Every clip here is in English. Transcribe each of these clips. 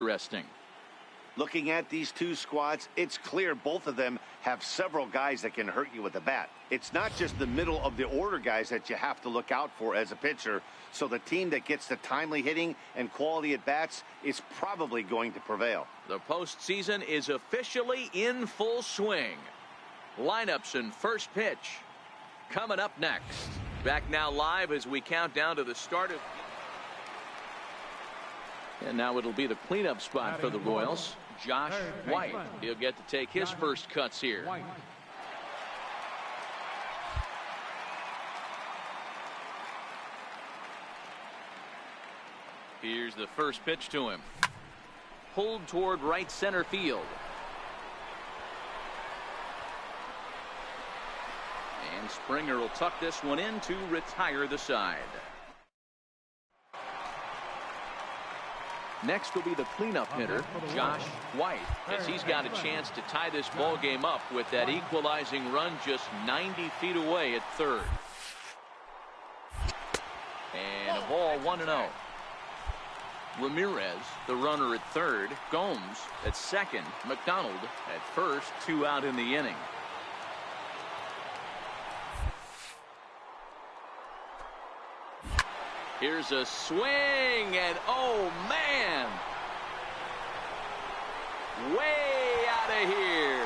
Interesting. Looking at these two squads, it's clear both of them have several guys that can hurt you with the bat. It's not just the middle of the order guys that you have to look out for as a pitcher. So the team that gets the timely hitting and quality at bats is probably going to prevail. The postseason is officially in full swing. Lineups and first pitch coming up next. Back now live as we count down to the start of. And now it'll be the cleanup spot for the Royals. Josh White. He'll get to take his first cuts here. Here's the first pitch to him. Pulled toward right center field. And Springer will tuck this one in to retire the side. Next will be the cleanup hitter, Josh White, as he's got a chance to tie this ball game up with that equalizing run just 90 feet away at third. And a ball 1-0. Ramirez, the runner at third. Gomes at second. McDonald at first. 2 out in the inning. Here's a swing, and oh man, way out of here.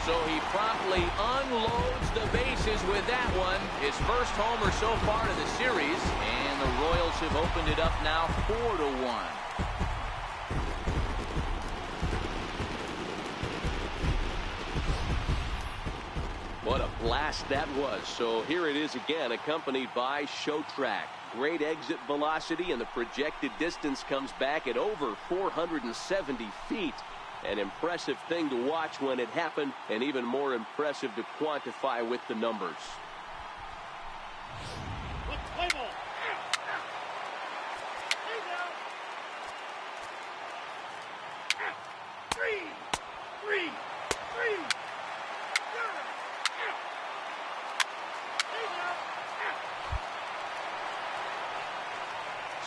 So he promptly unloads the bases with that one. His first homer so far in the series, and the Royals have opened it up now 4-1. What a blast that was. So here it is again, accompanied by Show Track. Great exit velocity, and the projected distance comes back at over 470 feet. An impressive thing to watch when it happened, and even more impressive to quantify with the numbers.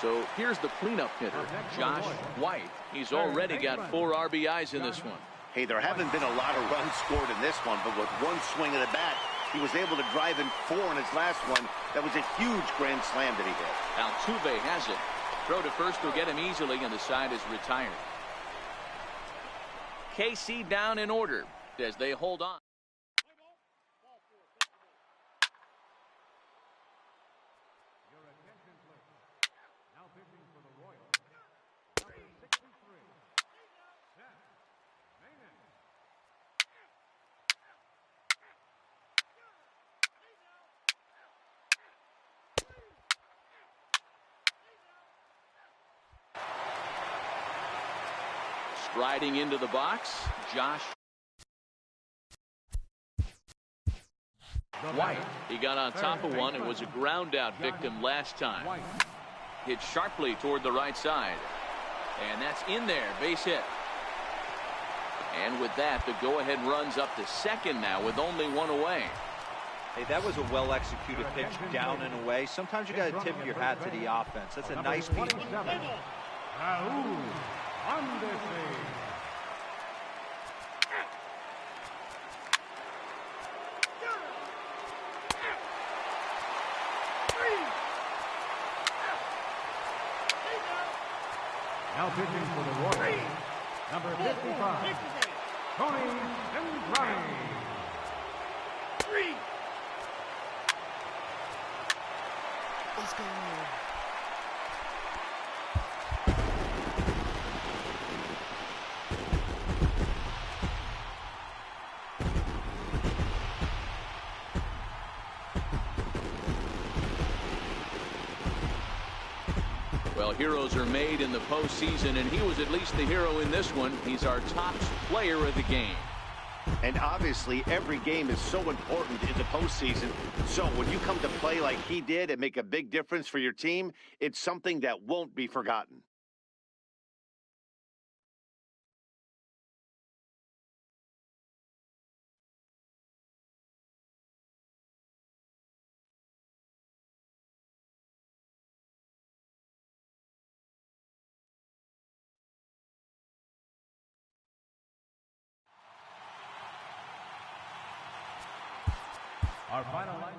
So here's the cleanup hitter, Josh White. He's already got 4 RBIs in this one. Hey, there haven't been a lot of runs scored in this one, but with one swing of the bat, he was able to drive in 4 in his last one. That was a huge grand slam that he hit. Altuve has it. Throw to first will get him easily, and the side is retired. KC down in order as they hold on. Striding into the box, Josh White. He got on top of one and was a ground out victim last time. Hit sharply toward the right side. And that's in there, base hit. And with that, the go-ahead runs up to second now with only 1 away. Hey, that was a well-executed pitch down and away. Sometimes you got to tip your hat to the offense. That's a nice piece. Now pitching for the Royals, number 55, Tony Imbrani. 3. Let's go. Well, heroes are made in the postseason, and he was at least the hero in this one. He's our top player of the game. And obviously, every game is so important in the postseason. So when you come to play like he did and make a big difference for your team, it's something that won't be forgotten. Our final line.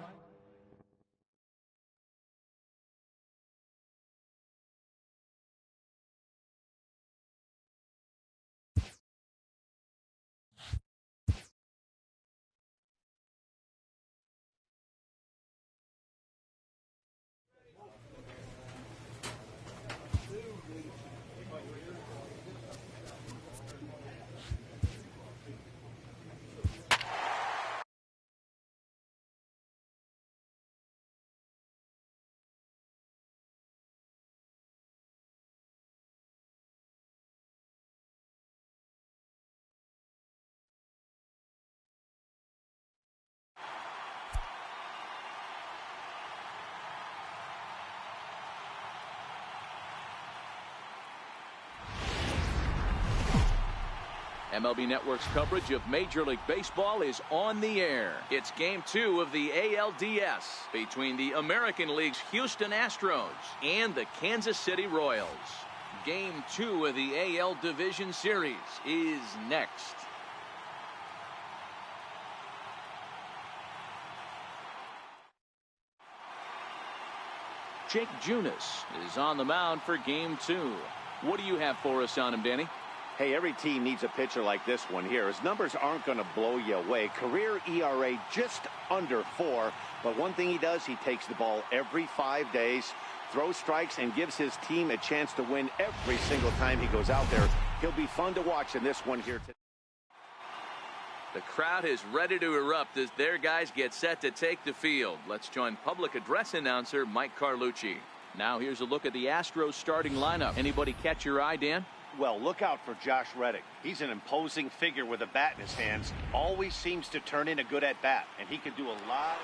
MLB Network's coverage of Major League Baseball is on the air. It's Game 2 of the ALDS between the American League's Houston Astros and the Kansas City Royals. Game 2 of the AL Division Series is next. Jake Junis is on the mound for Game 2. What do you have for us on him, Danny? Hey, every team needs a pitcher like this one here. His numbers aren't going to blow you away. Career ERA just under 4. But one thing he does, he takes the ball every 5 days, throws strikes, and gives his team a chance to win every single time he goes out there. He'll be fun to watch in this one here today. The crowd is ready to erupt as their guys get set to take the field. Let's join public address announcer Mike Carlucci. Now here's a look at the Astros starting lineup. Anybody catch your eye, Dan? Well, look out for Josh Reddick. He's an imposing figure with a bat in his hands. Always seems to turn in a good at-bat, and he can do a lot.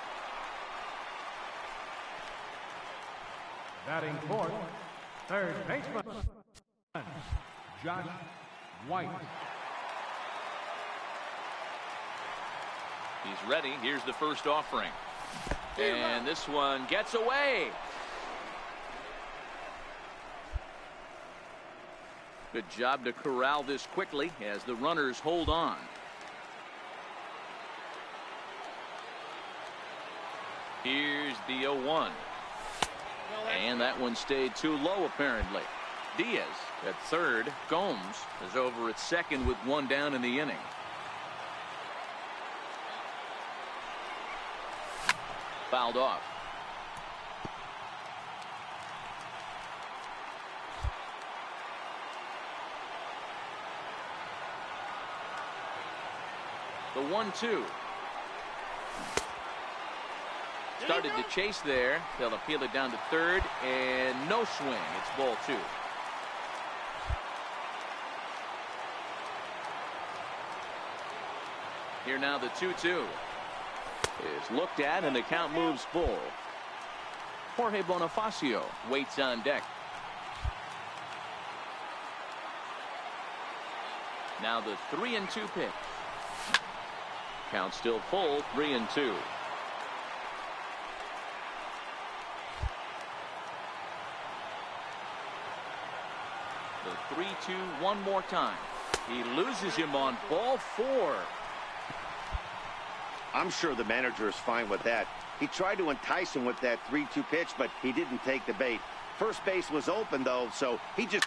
Batting fourth, third baseman, Josh White. He's ready. Here's the first offering. And this one gets away. Good job to corral this quickly as the runners hold on. Here's the 0-1. And that one stayed too low apparently. Diaz at third. Gomes is over at second with one down in the inning. Fouled off. The 1-2. Started to chase there. They'll appeal it down to third, and no swing. It's ball 2. Here now the 2-2 is looked at, and the count moves full. Jorge Bonifacio waits on deck. Now the 3-2 pitch. Count still full, 3-2. The 3-2 one more time. He loses him on ball 4. I'm sure the manager is fine with that. He tried to entice him with that 3-2 pitch, but he didn't take the bait. First base was open, though, so he just...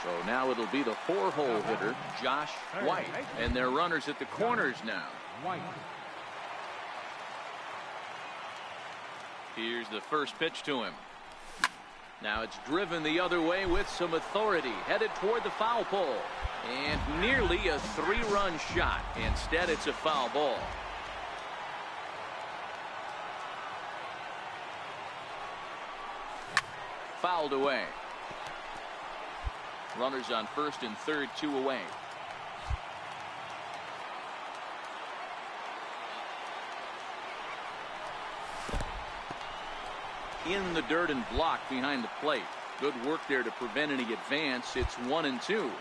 So now it'll be the 4-hole hitter, Josh White. And their runners at the corners now. White. Here's the first pitch to him. Now it's driven the other way with some authority. Headed toward the foul pole. And nearly a 3-run shot. Instead, it's a foul ball. Fouled away. Runners on first and third, 2 away. In the dirt and blocked behind the plate. Good work there to prevent any advance. It's 1-2.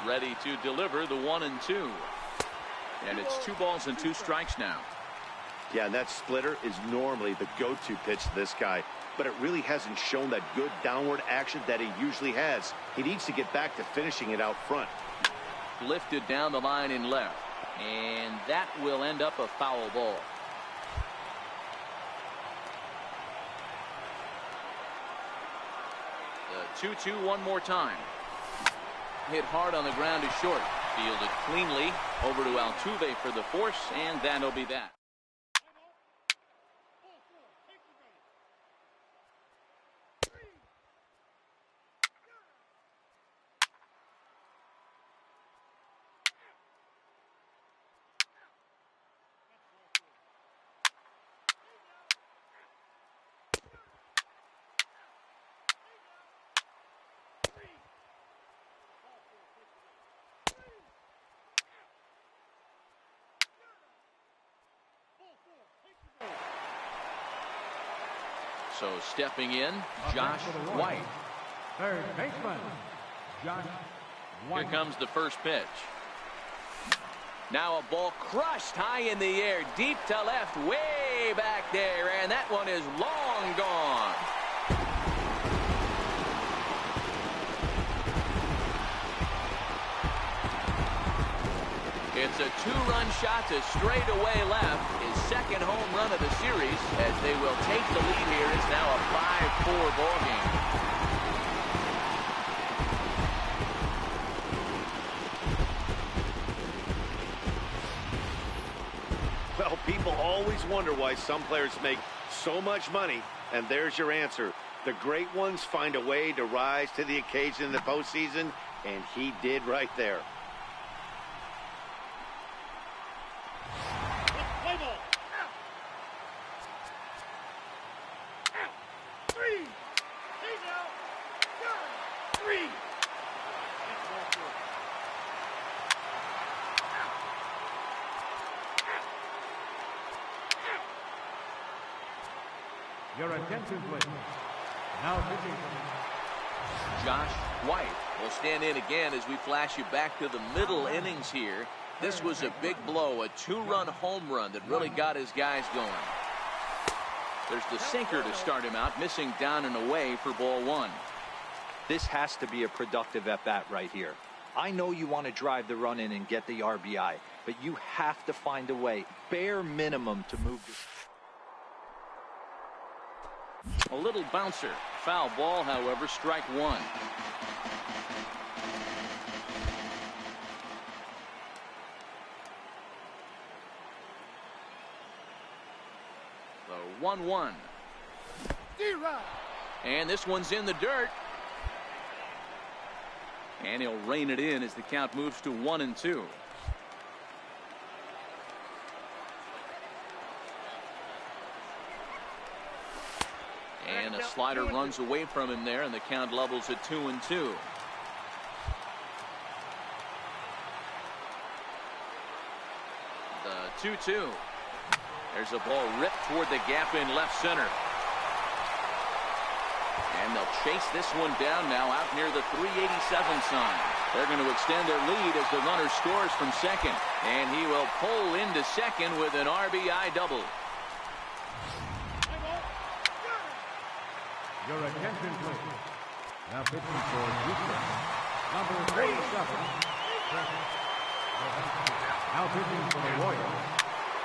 Ready to deliver the 1-2. And it's 2 balls and 2 strikes now. Yeah, and that splitter is normally the go-to pitch to this guy, but it really hasn't shown that good downward action that he usually has. He needs to get back to finishing it out front. Lifted down the line in left, and that will end up a foul ball. The 2-2 one more time. Hit hard on the ground to short. Fielded cleanly over to Altuve for the force, and that'll be that. So stepping in, Josh White. Third baseman, Josh White. Here comes the first pitch. Now a ball crushed high in the air, deep to left, way back there, and that one is long gone. It's a 2-run shot to straightaway left. His second home run of the series, as they will take the lead here. It's now a 5-4 ball game. Well, people always wonder why some players make so much money, and there's your answer. The great ones find a way to rise to the occasion in the postseason, and he did right there. Your attention, please. Now pitching. Josh White will stand in again as we flash you back to the middle innings here. This was a big blow, a 2-run home run that really got his guys going. There's the sinker to start him out, missing down and away for ball 1. This has to be a productive at-bat right here. I know you want to drive the run in and get the RBI, but you have to find a way, bare minimum, to move this. A little bouncer. Foul ball, however, strike 1. The 1-1. And this one's in the dirt. And he'll rein it in as the count moves to 1-2. And a slider runs away from him there, and the count levels at 2-2. The 2-2. There's a ball ripped toward the gap in left center. And they'll chase this one down now out near the 387 sign. They're going to extend their lead as the runner scores from second. And he will pull into second with an RBI double. Your attention, please. Now pitching for Houston, number 47. Now pitching for the Royals,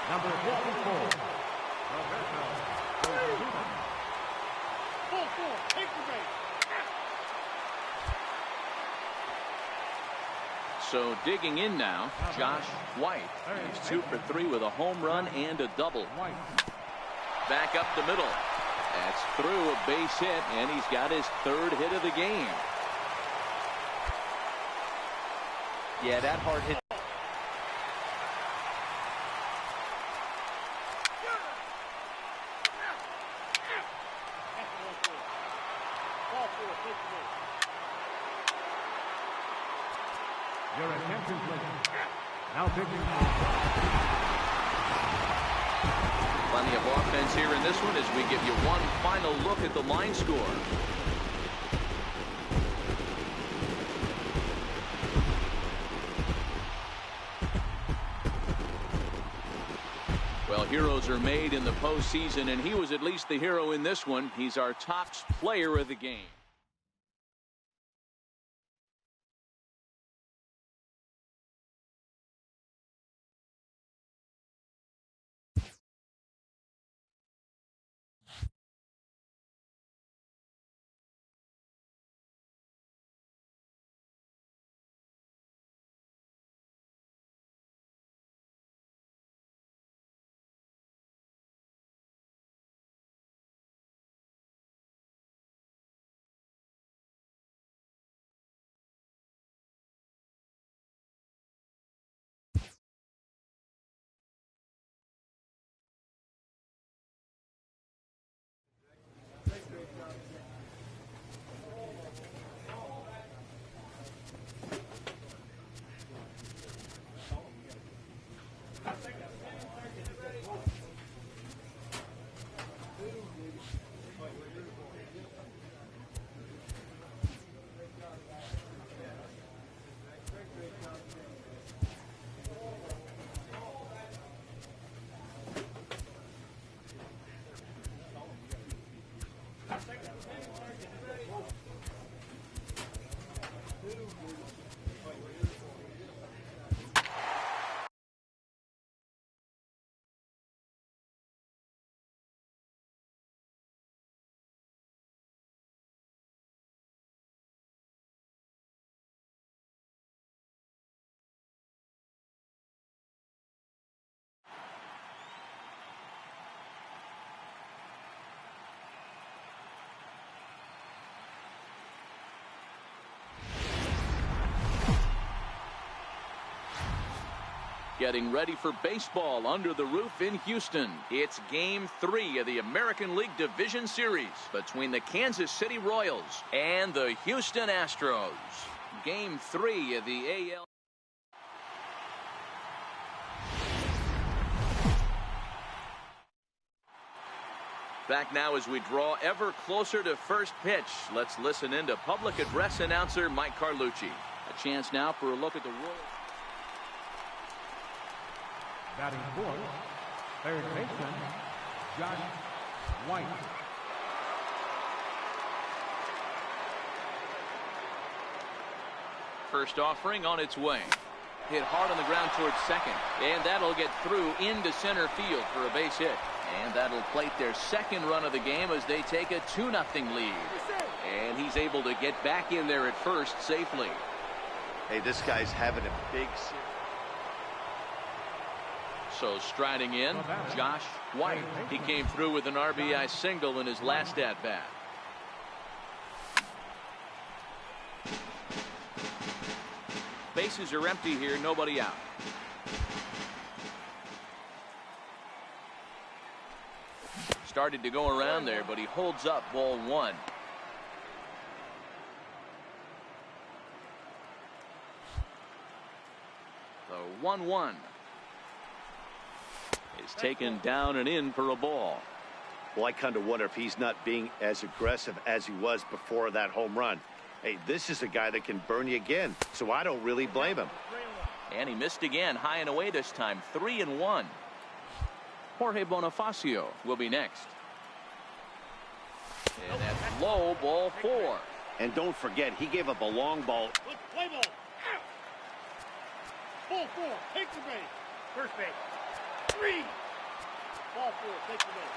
number 54. So digging in now, Josh White. He's 2 for 3 with a home run and a double. Back up the middle. That's through a base hit, and he's got his 3rd hit of the game. Yeah, that hard hit. Your attention, please. Now pitching for Plenty of offense here in this one as we give you one final look at the line score. Well, heroes are made in the postseason, and he was at least the hero in this one. He's our top player of the game. Getting ready for baseball under the roof in Houston. It's Game 3 of the American League Division Series between the Kansas City Royals and the Houston Astros. Game 3 of the AL. Back now as we draw ever closer to first pitch. Let's listen in to public address announcer Mike Carlucci. A chance now for a look at the Royals. Batting fourth, third baseman, Josh White. First offering on its way. Hit hard on the ground towards second. And that'll get through into center field for a base hit. And that'll plate their second run of the game as they take a 2-0 lead. And he's able to get back in there at first safely. Hey, this guy's having a big series. So striding in, Josh White. He came through with an RBI single in his last at-bat. Bases are empty here, nobody out. Started to go around there, but he holds up ball one. The 1-1 is taken down and in for a ball. Well, I kind of wonder if he's not being as aggressive as he was before that home run. Hey, this is a guy that can burn you again, so I don't really blame him. And he missed again, high and away this time, 3-1. Jorge Bonifacio will be next. And that's low, ball 4. And don't forget, he gave up a long ball. Play ball. Ball 4. Take the base. First base. 3. Ball 4. Take the base.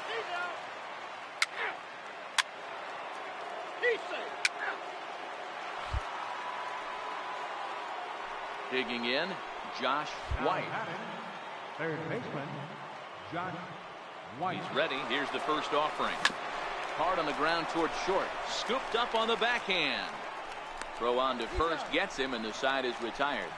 He's out. He's safe. Digging in, Josh White. Third baseman, Josh White. He's ready. Here's the first offering. Hard on the ground towards short. Scooped up on the backhand. Throw on to first gets him, and the side is retired.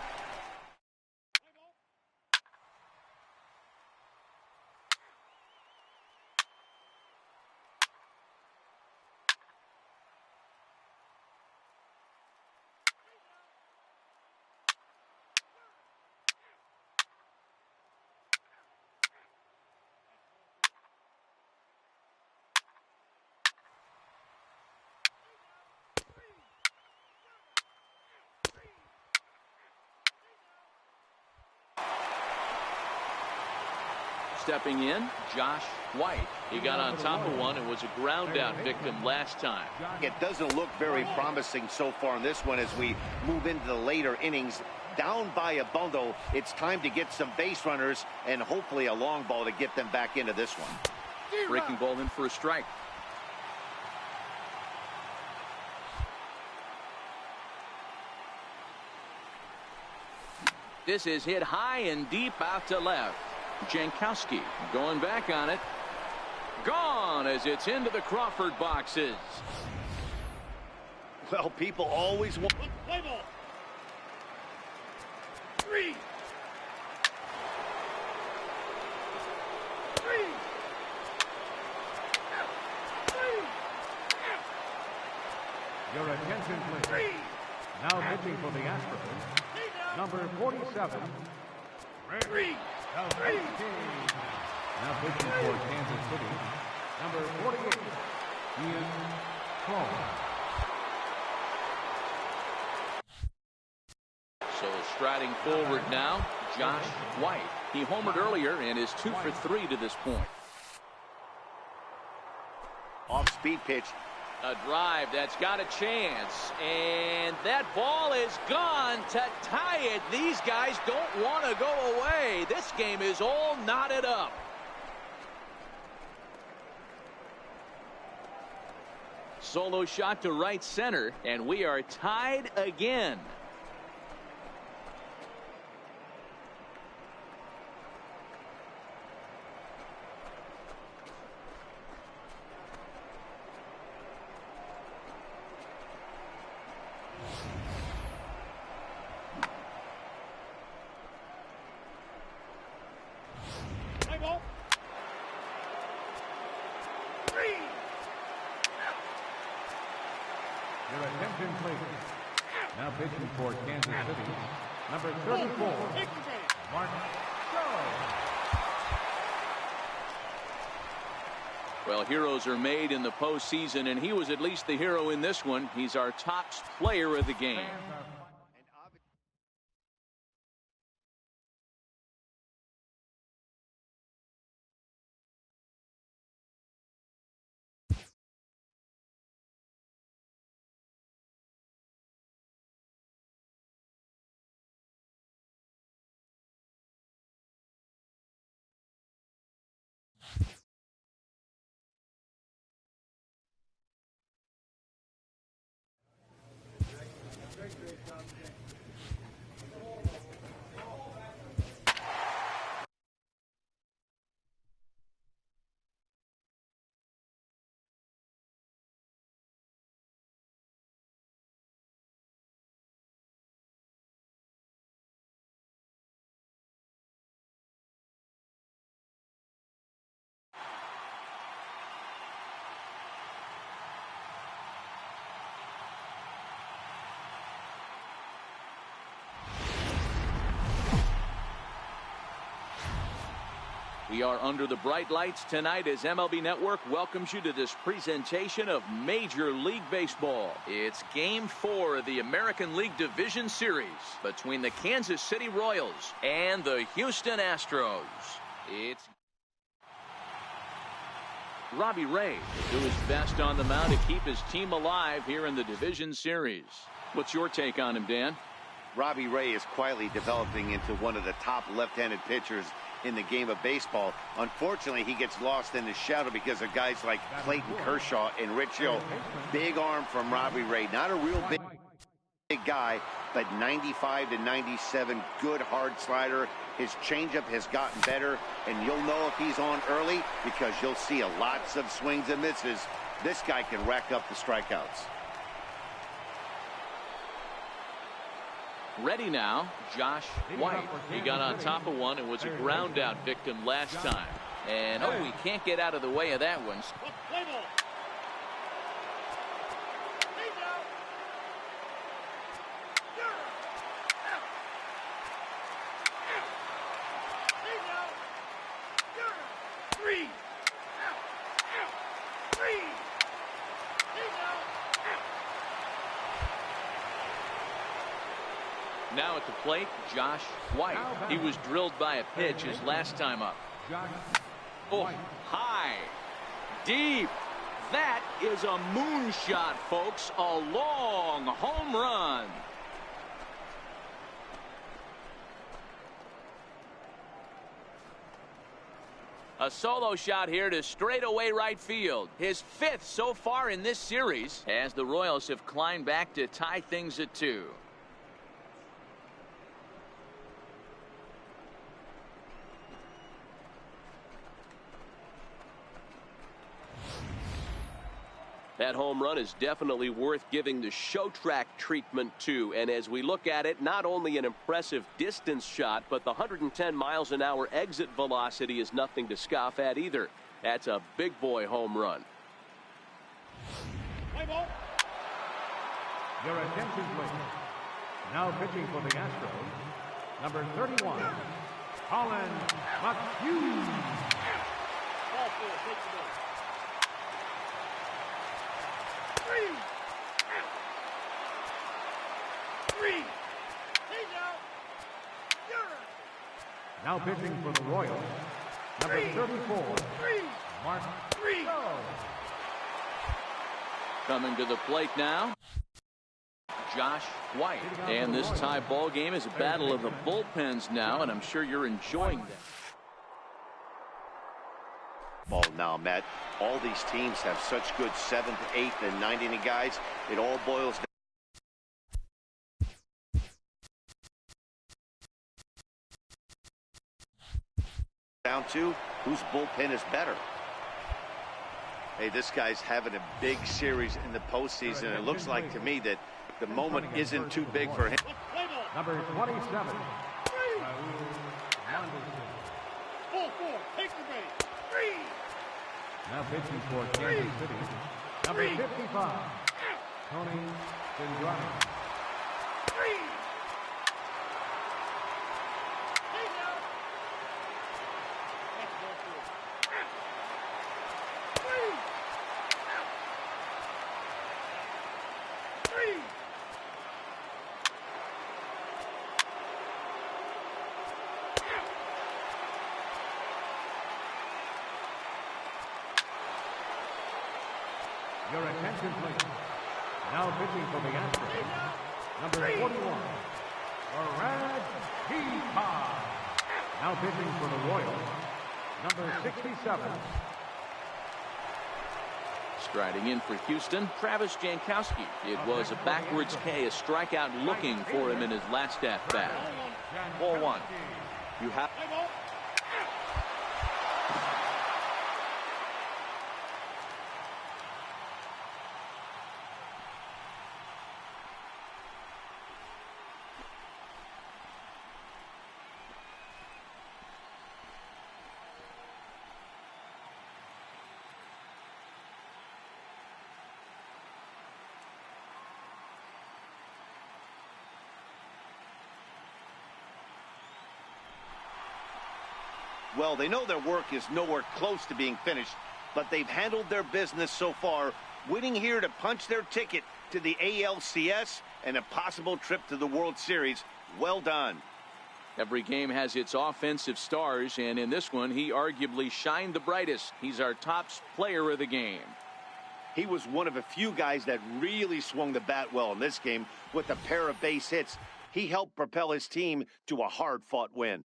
Stepping in, Josh White. He got on top of one and was a ground out victim last time. It doesn't look very promising so far in this one as we move into the later innings. Down by a bundle, it's time to get some base runners and hopefully a long ball to get them back into this one. Breaking ball in for a strike. This is hit high and deep out to left. Jankowski going back on it. Gone as it's into the Crawford boxes. Well, people always want... Play ball. 3. 3. Your attention, please. Now pitching for the Astros, number 47, 3. Now pitching for Kansas City, number 48, Ian Cole. So striding forward now, Josh White. He homered earlier and is 2 for 3 to this point. Off-speed pitch. A drive that's got a chance, and that ball is gone to tie it. These guys don't want to go away. This game is all knotted up. Solo shot to right center, and we are tied again. Play ball. 3. Your attention, please. Now pitching for Kansas City, number 34, Mark Jones. Well, heroes are made in the postseason, and he was at least the hero in this one. He's our top player of the game. We are under the bright lights tonight as MLB Network welcomes you to this presentation of Major League Baseball. It's Game 4 of the American League Division Series between the Kansas City Royals and the Houston Astros. It's Robbie Ray do his best on the mound to keep his team alive here in the Division Series. What's your take on him, Dan? Robbie Ray is quietly developing into one of the top left-handed pitchers in the game of baseball. Unfortunately, he gets lost in the shadow because of guys like Clayton Kershaw and Rich Hill. Big arm from Robbie Ray. Not a real big guy, but 95 to 97, good hard slider. His changeup has gotten better, and you'll know if he's on early because you'll see lots of swings and misses. This guy can rack up the strikeouts. Ready now, Josh White. He got on top of one and was a ground out victim last time. And oh, we can't get out of the way of that one. Play ball. Lead out. 3. 3. Now at the plate, Josh White. He was drilled by a pitch his last time up. Josh Oh, White. high, deep. That is a moonshot, folks. A long home run. A solo shot here to straightaway right field. His 5th so far in this series, as the Royals have climbed back to tie things at 2. That home run is definitely worth giving the show track treatment to. And as we look at it, not only an impressive distance shot, but the 110 miles an hour exit velocity is nothing to scoff at either. That's a big boy home run. Play ball. Your attention, please. Now pitching for the Astros, number 31, Colin McHugh. Ball 4. Take the ball. 3. 3. He's out. You're out. Now pitching for the Royals, number 34, 3. Mark 3. Joe. Coming to the plate now, Josh White. And this tie ball game is a battle of the bullpens now, and I'm sure you're enjoying that. Ball now, Matt. All these teams have such good 7th, 8th, and 9th inning guys. It all boils down to whose bullpen is better. Hey, this guy's having a big series in the postseason. It looks like to me that the moment isn't too big for him. Play ball. Number 27, 3. Raul Ball 4. Take the base. 3. now pitching for Kansas City, number 55, Tony Cindrani. 3. He's out. That's ball 4. 3. 3. Your attention, please. Now pitching for the Astros, number 41, Brad Peacock. Now pitching for the Royals, number 67. Striding in for Houston, Travis Jankowski. It was a backwards K, a strikeout looking for him in his last at-bat. Ball 1. You have Play ball. Well, they know their work is nowhere close to being finished, but they've handled their business so far, winning here to punch their ticket to the ALCS and a possible trip to the World Series. Well done. Every game has its offensive stars, and in this one, he arguably shined the brightest. He's our top player of the game. He was one of a few guys that really swung the bat well in this game with a pair of base hits. He helped propel his team to a hard-fought win.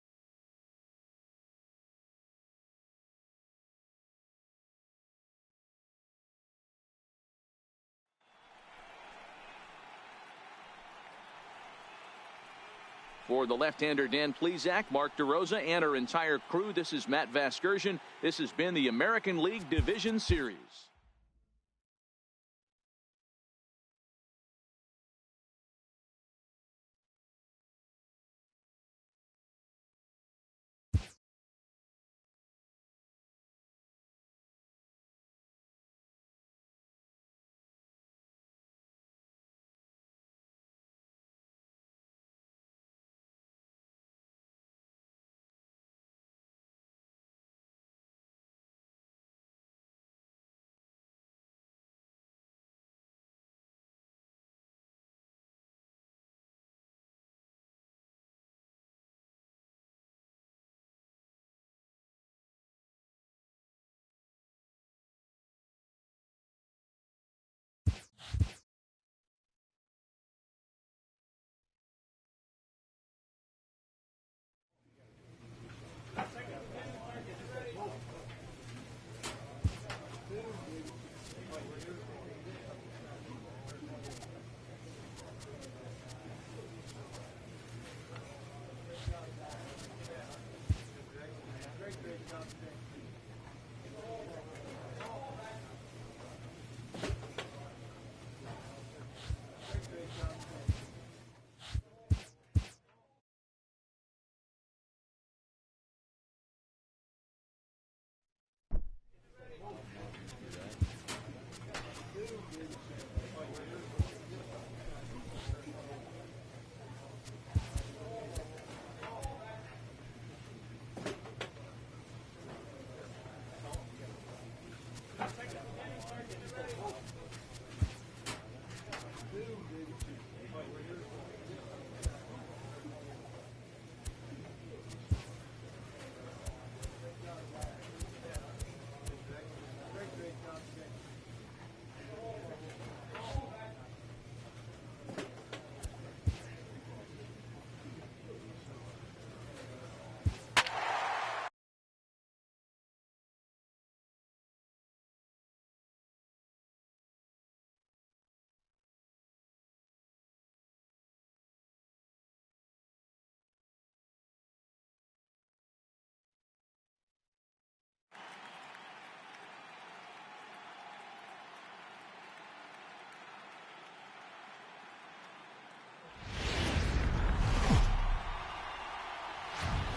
For the left-hander Dan Plesac, Mark DeRosa, and our entire crew, this is Matt Vasgersian. This has been the American League Division Series.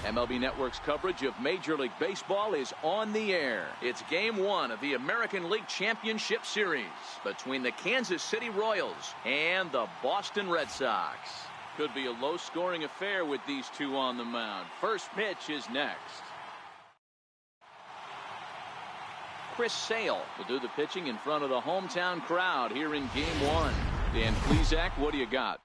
MLB Network's coverage of Major League Baseball is on the air. It's Game 1 of the American League Championship Series between the Kansas City Royals and the Boston Red Sox. Could be a low-scoring affair with these two on the mound. First pitch is next. Chris Sale will do the pitching in front of the hometown crowd here in Game 1. Dan Plesac, what do you got?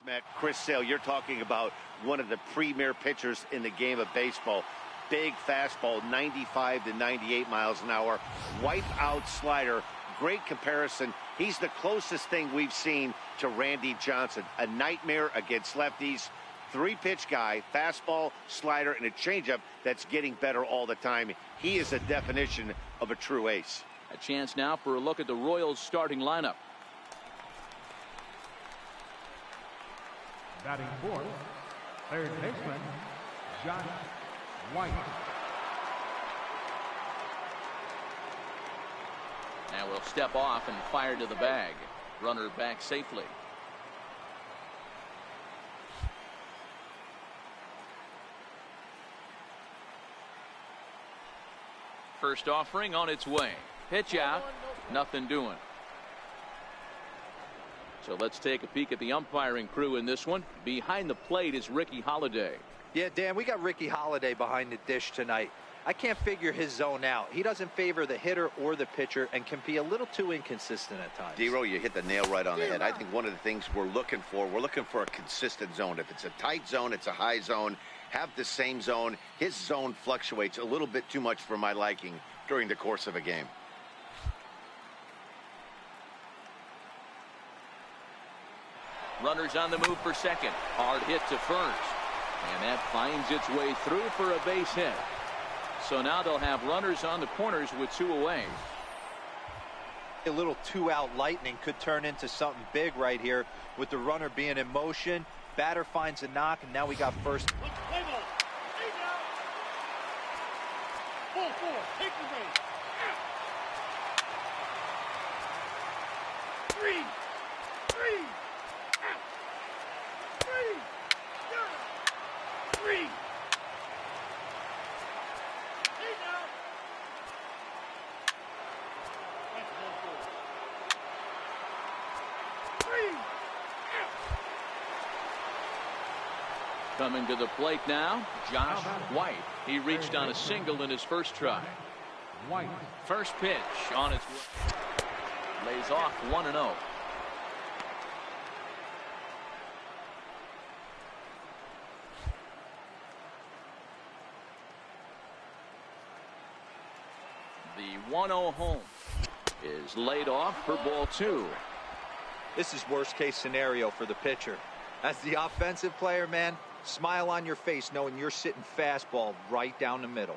Matt, Chris Sale, you're talking about one of the premier pitchers in the game of baseball. Big fastball, 95 to 98 miles an hour. Wipe out slider. Great comparison. He's the closest thing we've seen to Randy Johnson. A nightmare against lefties. Three-pitch guy, fastball, slider, and a changeup that's getting better all the time. He is a definition of a true ace. A chance now for a look at the Royals' starting lineup. Batting fourth, third baseman, Josh White. Now we'll step off and fire to the bag. Runner back safely. First offering on its way. Pitch out. Nothing doing. So let's take a peek at the umpiring crew in this one. Behind the plate is Ricky Holiday. Yeah, Dan, we got Ricky Holiday behind the dish tonight. I can't figure his zone out. He doesn't favor the hitter or the pitcher and can be a little too inconsistent at times. D-Row, you hit the nail right on the head. I think one of the things we're looking for a consistent zone. If it's a tight zone, it's a high zone. Have the same zone. His zone fluctuates a little bit too much for my liking during the course of a game. Runners on the move for second. Hard hit to first. And that finds its way through for a base hit. So now they'll have runners on the corners with two away. A little two-out lightning could turn into something big right here with the runner being in motion. Batter finds a knock, and now we got first. Play ball. Take out. Ball four. Take the base. Three. Coming to the plate now, Josh White. He reached on a single in his first try. White. First pitch on its way. Lays off 1-0. The 1-0 home is laid off for ball two. This is worst case scenario for the pitcher. As the offensive player, man, smile on your face knowing you're sitting fastball right down the middle.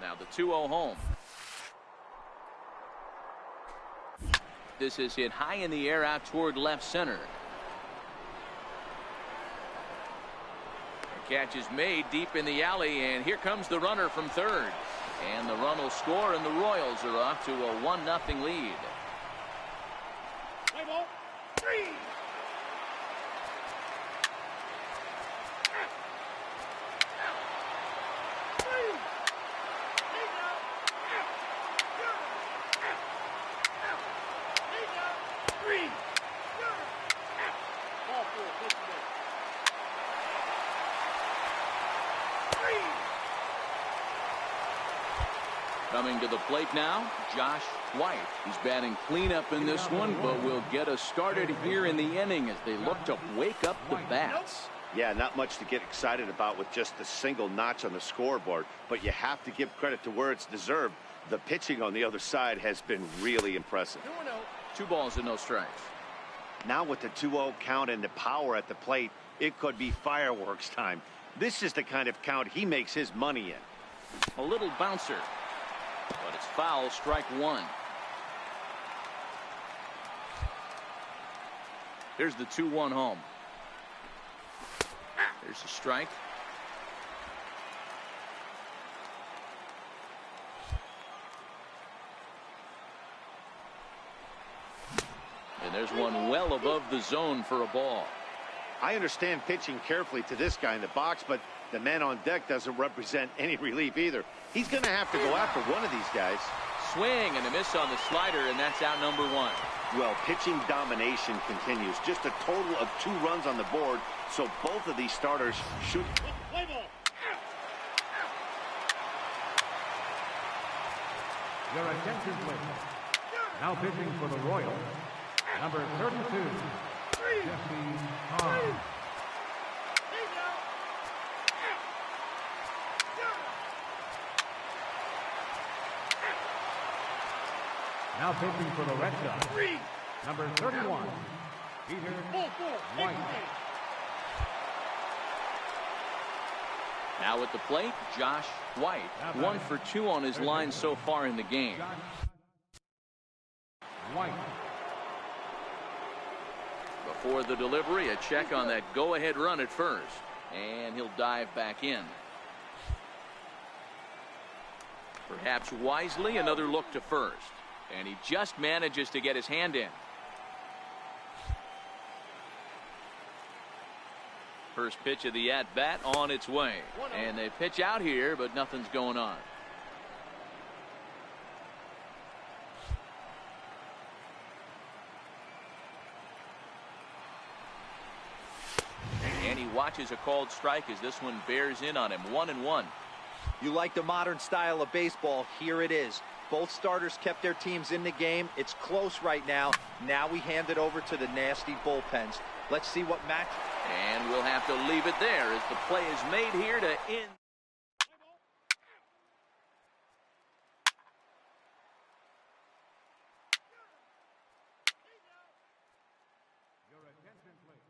Now the 2-0 home. This is hit high in the air out toward left center. The catch is made deep in the alley, and here comes the runner from third. And the run will score, and the Royals are off to a 1-0 lead. Play ball. Three. Coming to the plate now, Josh White. He's batting cleanup in this one, but will get us started here in the inning as they look to wake up the bats. Yeah, not much to get excited about with just a single notch on the scoreboard, but you have to give credit to where it's deserved. The pitching on the other side has been really impressive. 2 balls and no strikes. Now with the 2-0 count and the power at the plate, it could be fireworks time. This is the kind of count he makes his money in. A little bouncer. But it's foul, strike one. Here's the 2-1 home. There's a strike. And there's one well above the zone for a ball. I understand pitching carefully to this guy in the box, but The man on deck doesn't represent any relief either. He's going to have to go after one of these guys. Swing and a miss on the slider, and that's out number one. Well, pitching domination continues. Just a total of 2 runs on the board, so both of these starters should... Play ball. Your attention, please. Now pitching for the Royals, number 32, Jesse Hahn. Now pitching for the Red Sox, number 31, Peter White. Now at the plate, Josh White. 1 for 2 on his line so far in the game. White. Before the delivery, a check on that go-ahead run at first. And he'll dive back in. Perhaps wisely, another look to first. And he just manages to get his hand in. First pitch of the at-bat on its way. And they pitch out here, but nothing's going on. And he watches a called strike as this one bears in on him. 1-1. You like the modern style of baseball. Here it is. Both starters kept their teams in the game. It's close right now. Now we hand it over to the nasty bullpens. Let's see what match. And we'll have to leave it there as the play is made here to end. Your attention, please.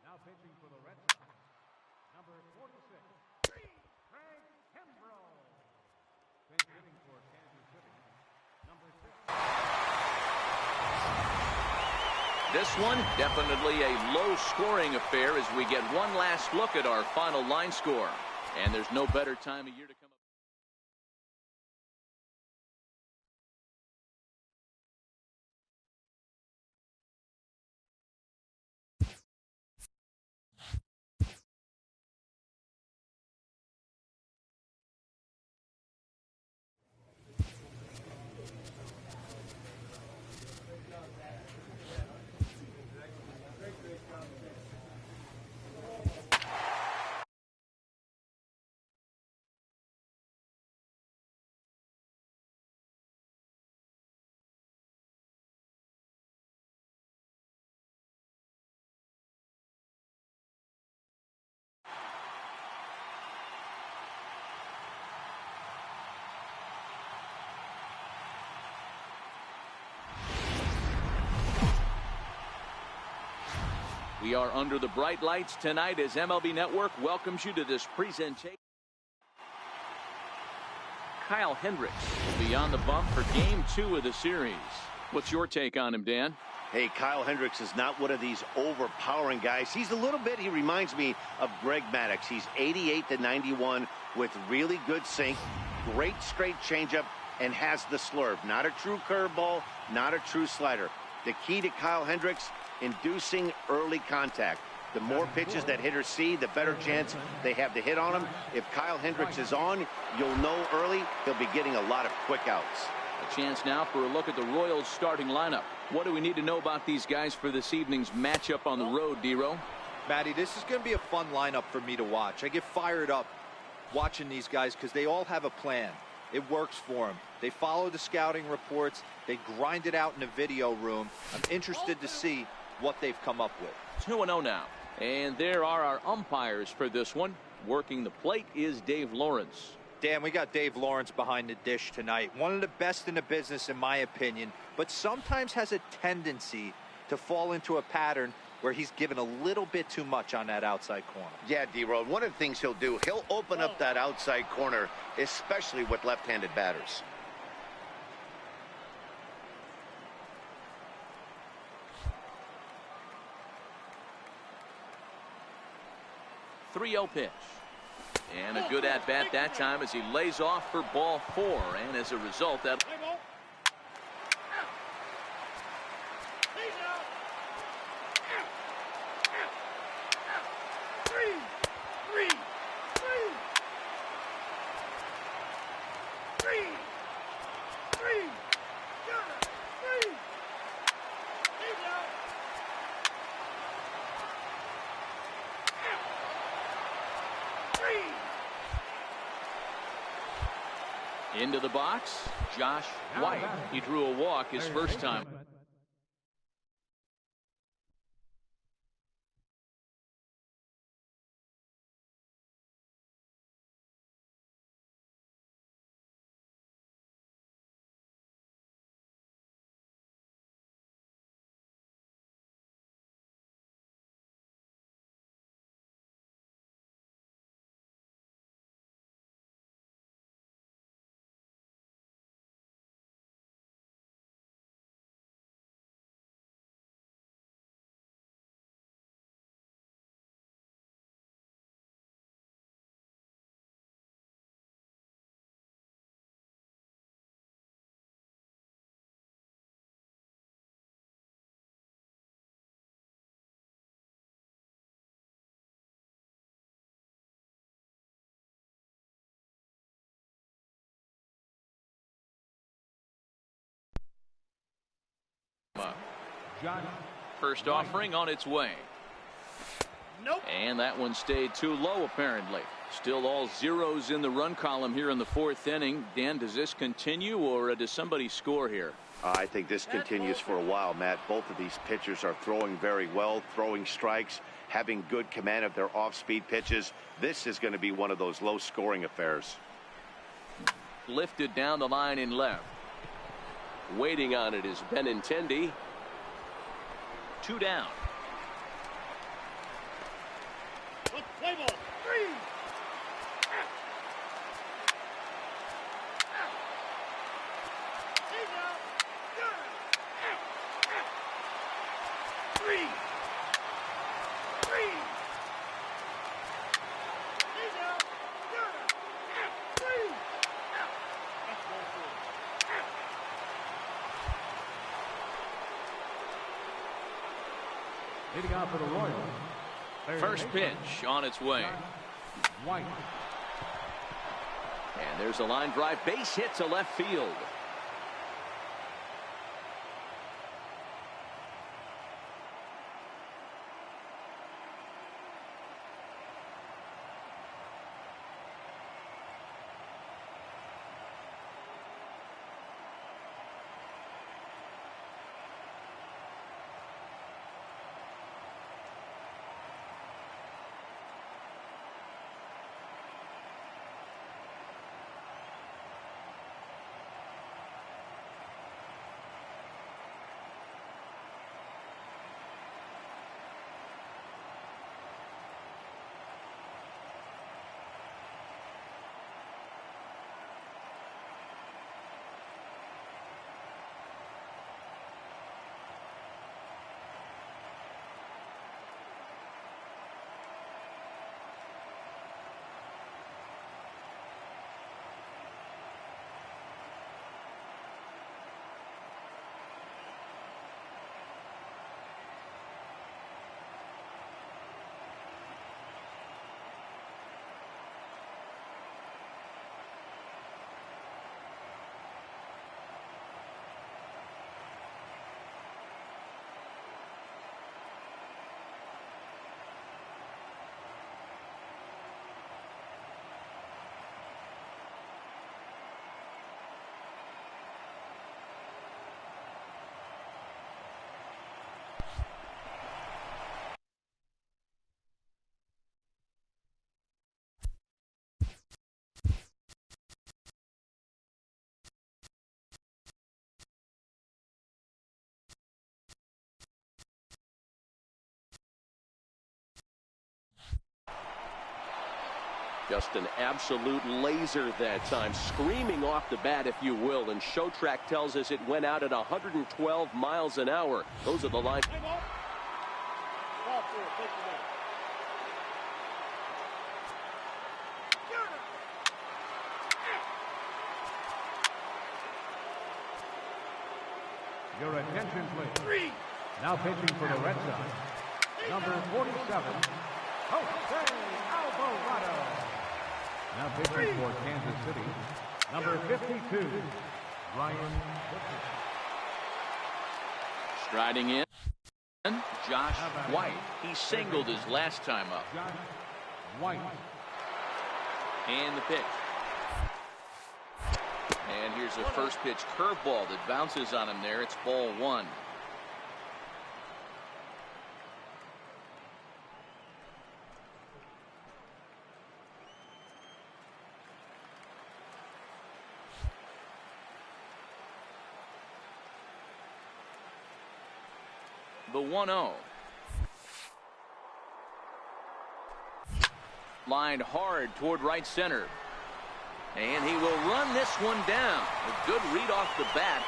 Now pitching for the Red Sox, number 46, Frank Kimbrough. Then hitting for Kansas City, number 6. This one definitely a low-scoring affair as we get one last look at our final line score. And there's no better time of year to come up. We are under the bright lights tonight as MLB Network welcomes you to this presentation. Kyle Hendricks will be on the bump for Game 2 of the series. What's your take on him, Dan? Hey, Kyle Hendricks is not one of these overpowering guys. He's a little bit, he reminds me of Greg Maddux. He's 88-91 with really good sink, great straight changeup, and has the slurve. Not a true curveball, not a true slider. The key to Kyle Hendricks, inducing early contact. The more pitches that hitters see, the better chance they have to hit on him. If Kyle Hendricks is on, you'll know early he'll be getting a lot of quick outs. A chance now for a look at the Royals starting lineup. What do we need to know about these guys for this evening's matchup on the road, D-Row? Matty, this is going to be a fun lineup for me to watch. I get fired up watching these guys because they all have a plan. It works for them. They follow the scouting reports. They grind it out in the video room. I'm interested to see what they've come up with. 2-0 now. And there are our umpires for this one. Working the plate is Dave Lawrence. Dan, we got Dave Lawrence behind the dish tonight. One of the best in the business, in my opinion, but sometimes has a tendency to fall into a pattern where he's given a little bit too much on that outside corner. Yeah, D-Road, one of the things he'll do, he'll open up that outside corner, especially with left-handed batters. .3-0 pitch. And a good at-bat that time as he lays off for ball 4. And as a result, that... Into the box, Josh White. He drew a walk his first time. First offering on its way. Nope. And that one stayed too low, apparently. Still all zeros in the run column here in the fourth inning. Dan, does this continue, or does somebody score here? I think this continues for a while, Matt. Both of these pitchers are throwing very well, throwing strikes, having good command of their off-speed pitches. This is going to be one of those low-scoring affairs. Lifted down the line in left. Waiting on it is Benintendi. 2 down. Play ball. 3. Leading out for the Royals. First pitch on its way. White. And there's a line drive. Base hit to left field. Just an absolute laser that time, screaming off the bat, if you will. And Showtrack tells us it went out at 112 miles an hour. Those are the lines. Ball 4, take it away. Your attention, please. 3. Now pitching for the Red Sox, number 47, Jose Alvarado. Now pitching for Kansas City, number 52, Ryan Woodson. Striding in, Josh White. He singled his last time up. Josh White. And the pitch. Here's a first pitch curveball that bounces on him there. It's ball one. The 1-0. Lined hard toward right center. And he will run this one down. A good read off the bat.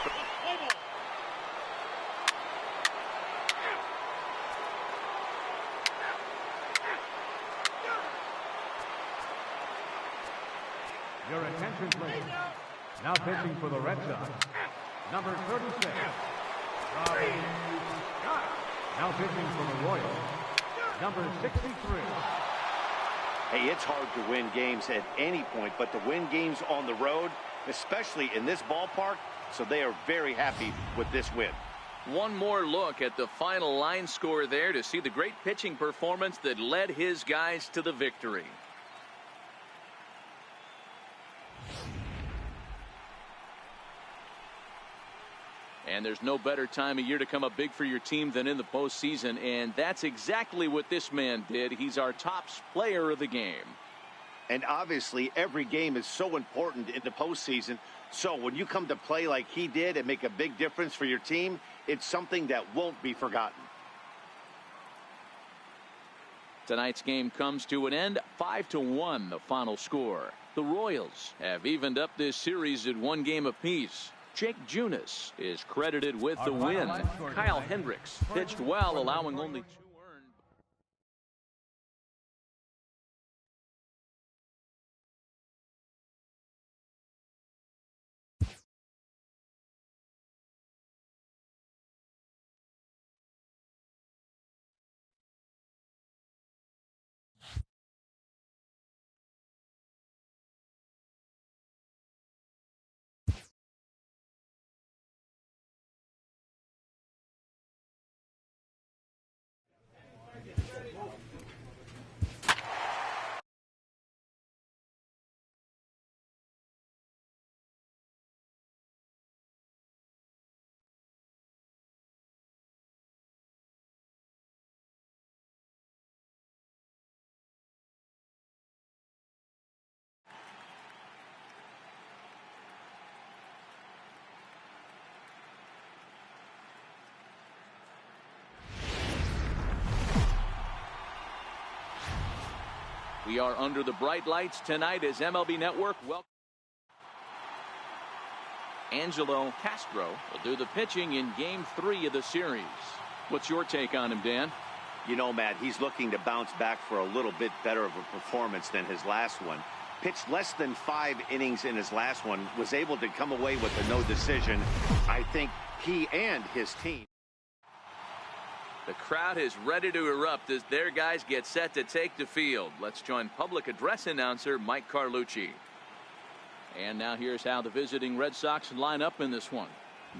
Your attention, please. Now pitching for the Red Sox, number 36, Robbie Scott. Now pitching for the Royals, number 63. Hey, it's hard to win games at any point, but to win games on the road, especially in this ballpark, so they are very happy with this win. One more look at the final line score there to see the great pitching performance that led his guys to the victory. And there's no better time of year to come up big for your team than in the postseason, and that's exactly what this man did. He's our top player of the game. And obviously, every game is so important in the postseason. So when you come to play like he did and make a big difference for your team, it's something that won't be forgotten. Tonight's game comes to an end, 5-1, the final score. The Royals have evened up this series at 1 game apiece. Jake Junis is credited with the win. Kyle Hendricks pitched well, allowing only 2 earned. We are under the bright lights tonight as MLB Network welcomes Angelo Castro will do the pitching in Game 3 of the series. What's your take on him, Dan? You know, Matt, he's looking to bounce back for a little bit better of a performance than his last one. Pitched less than 5 innings in his last one, was able to come away with a no decision. I think he and his team. The crowd is ready to erupt as their guys get set to take the field. Let's join public address announcer Mike Carlucci. And now here's how the visiting Red Sox line up in this one.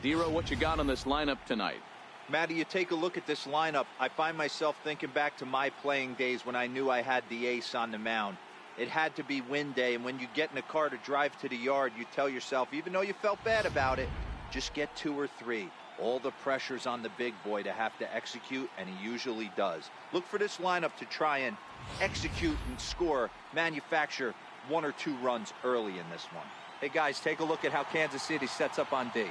Dero, what you got on this lineup tonight? Matty, you take a look at this lineup. I find myself thinking back to my playing days when I knew I had the ace on the mound. It had to be win day, and when you get in a car to drive to the yard, you tell yourself, even though you felt bad about it, just get 2 or 3. All the pressure's on the big boy to have to execute, and he usually does. Look for this lineup to try and execute and score, manufacture 1 or 2 runs early in this one. Hey, guys, take a look at how Kansas City sets up on D.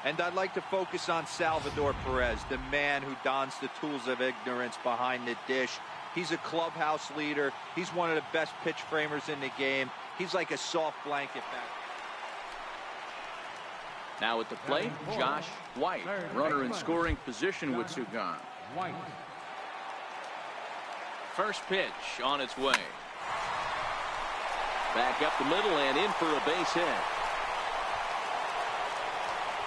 And I'd like to focus on Salvador Perez, the man who dons the tools of ignorance behind the dish. He's a clubhouse leader. He's one of the best pitch framers in the game. He's like a soft blanket back. Now at the plate, Josh White, runner in scoring position with Sugan. First pitch on its way. Back up the middle and in for a base hit.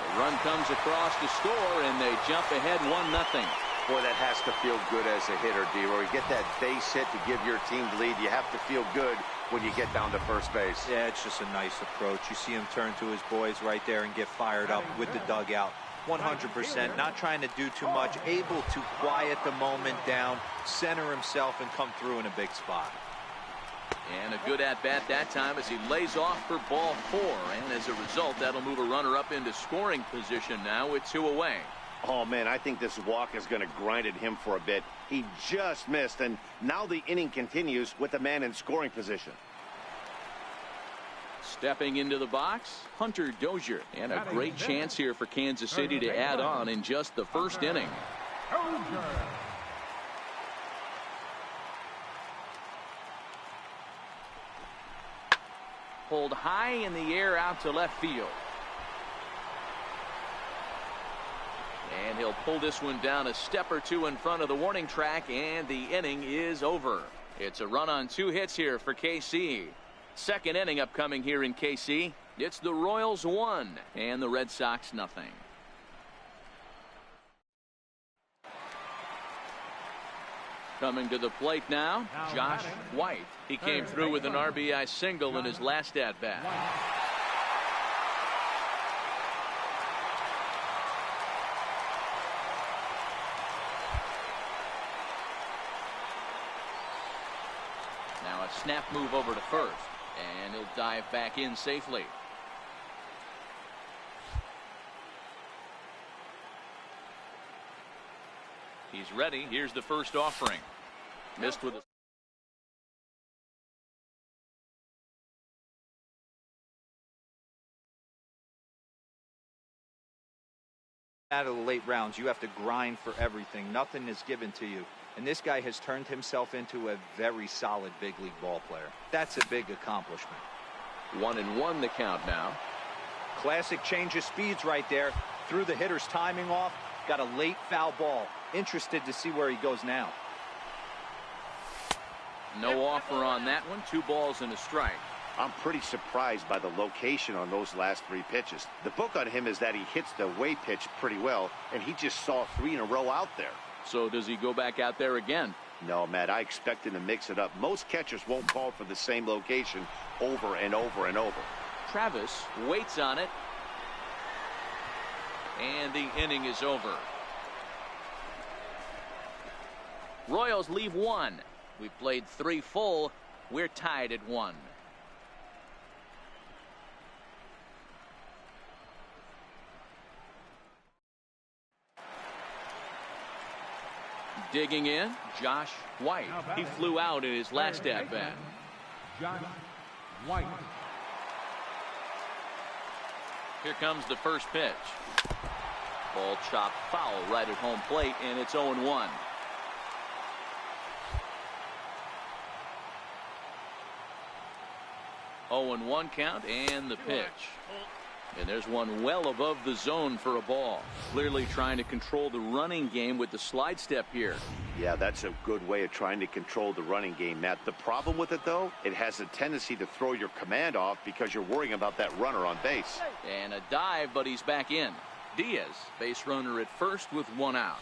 The run comes across to score, and they jump ahead 1-0. Boy, that has to feel good as a hitter, D-Roy. You get that base hit to give your team the lead. You have to feel good when you get down to first base. Yeah, it's just a nice approach. You see him turn to his boys right there and get fired up with the dugout. 100%, not trying to do too much, able to quiet the moment down, center himself, and come through in a big spot. And a good at-bat that time as he lays off for ball 4. And as a result, that'll move a runner up into scoring position now with 2 away. Oh, man, I think this walk is going to grind at him for a bit. He just missed, and now the inning continues with the man in scoring position. Stepping into the box, Hunter Dozier. And a great chance here for Kansas City to add on in just the first inning. Pulled high in the air out to left field. And he'll pull this one down a step or 2 in front of the warning track, and the inning is over. It's a run on 2 hits here for KC. Second inning upcoming here in KC. It's the Royals 1 and the Red Sox nothing. Coming to the plate now, Josh White. He came through with an RBI single in his last at-bat. Now a snap move over to first, and he'll dive back in safely. He's ready. Here's the first offering. Missed with a out of the late rounds, you have to grind for everything. Nothing is given to you. And this guy has turned himself into a very solid big league ball player. That's a big accomplishment. 1-1 the count now. Classic change of speeds right there. Threw the hitter's timing off. Got a late foul ball. Interested to see where he goes now. No offer on that one. 2 balls and a strike. I'm pretty surprised by the location on those last 3 pitches. The book on him is that he hits the away pitch pretty well, and he just saw 3 in a row out there. So does he go back out there again? No, Matt, I expect him to mix it up. Most catchers won't call for the same location over and over and over. Travis waits on it. And the inning is over. Royals leave 1. We played 3 full. We're tied at 1. Digging in, Josh White. He flew out in his last at-bat. Josh White. Here comes the first pitch. Ball chopped foul right at home plate, and it's 0-1. Oh, and 1 count, and the pitch. And there's one well above the zone for a ball. Clearly trying to control the running game with the slide step here. Yeah, that's a good way of trying to control the running game, Matt. The problem with it, though, it has a tendency to throw your command off because you're worrying about that runner on base. And a dive, but he's back in. Diaz, base runner at first with 1 out.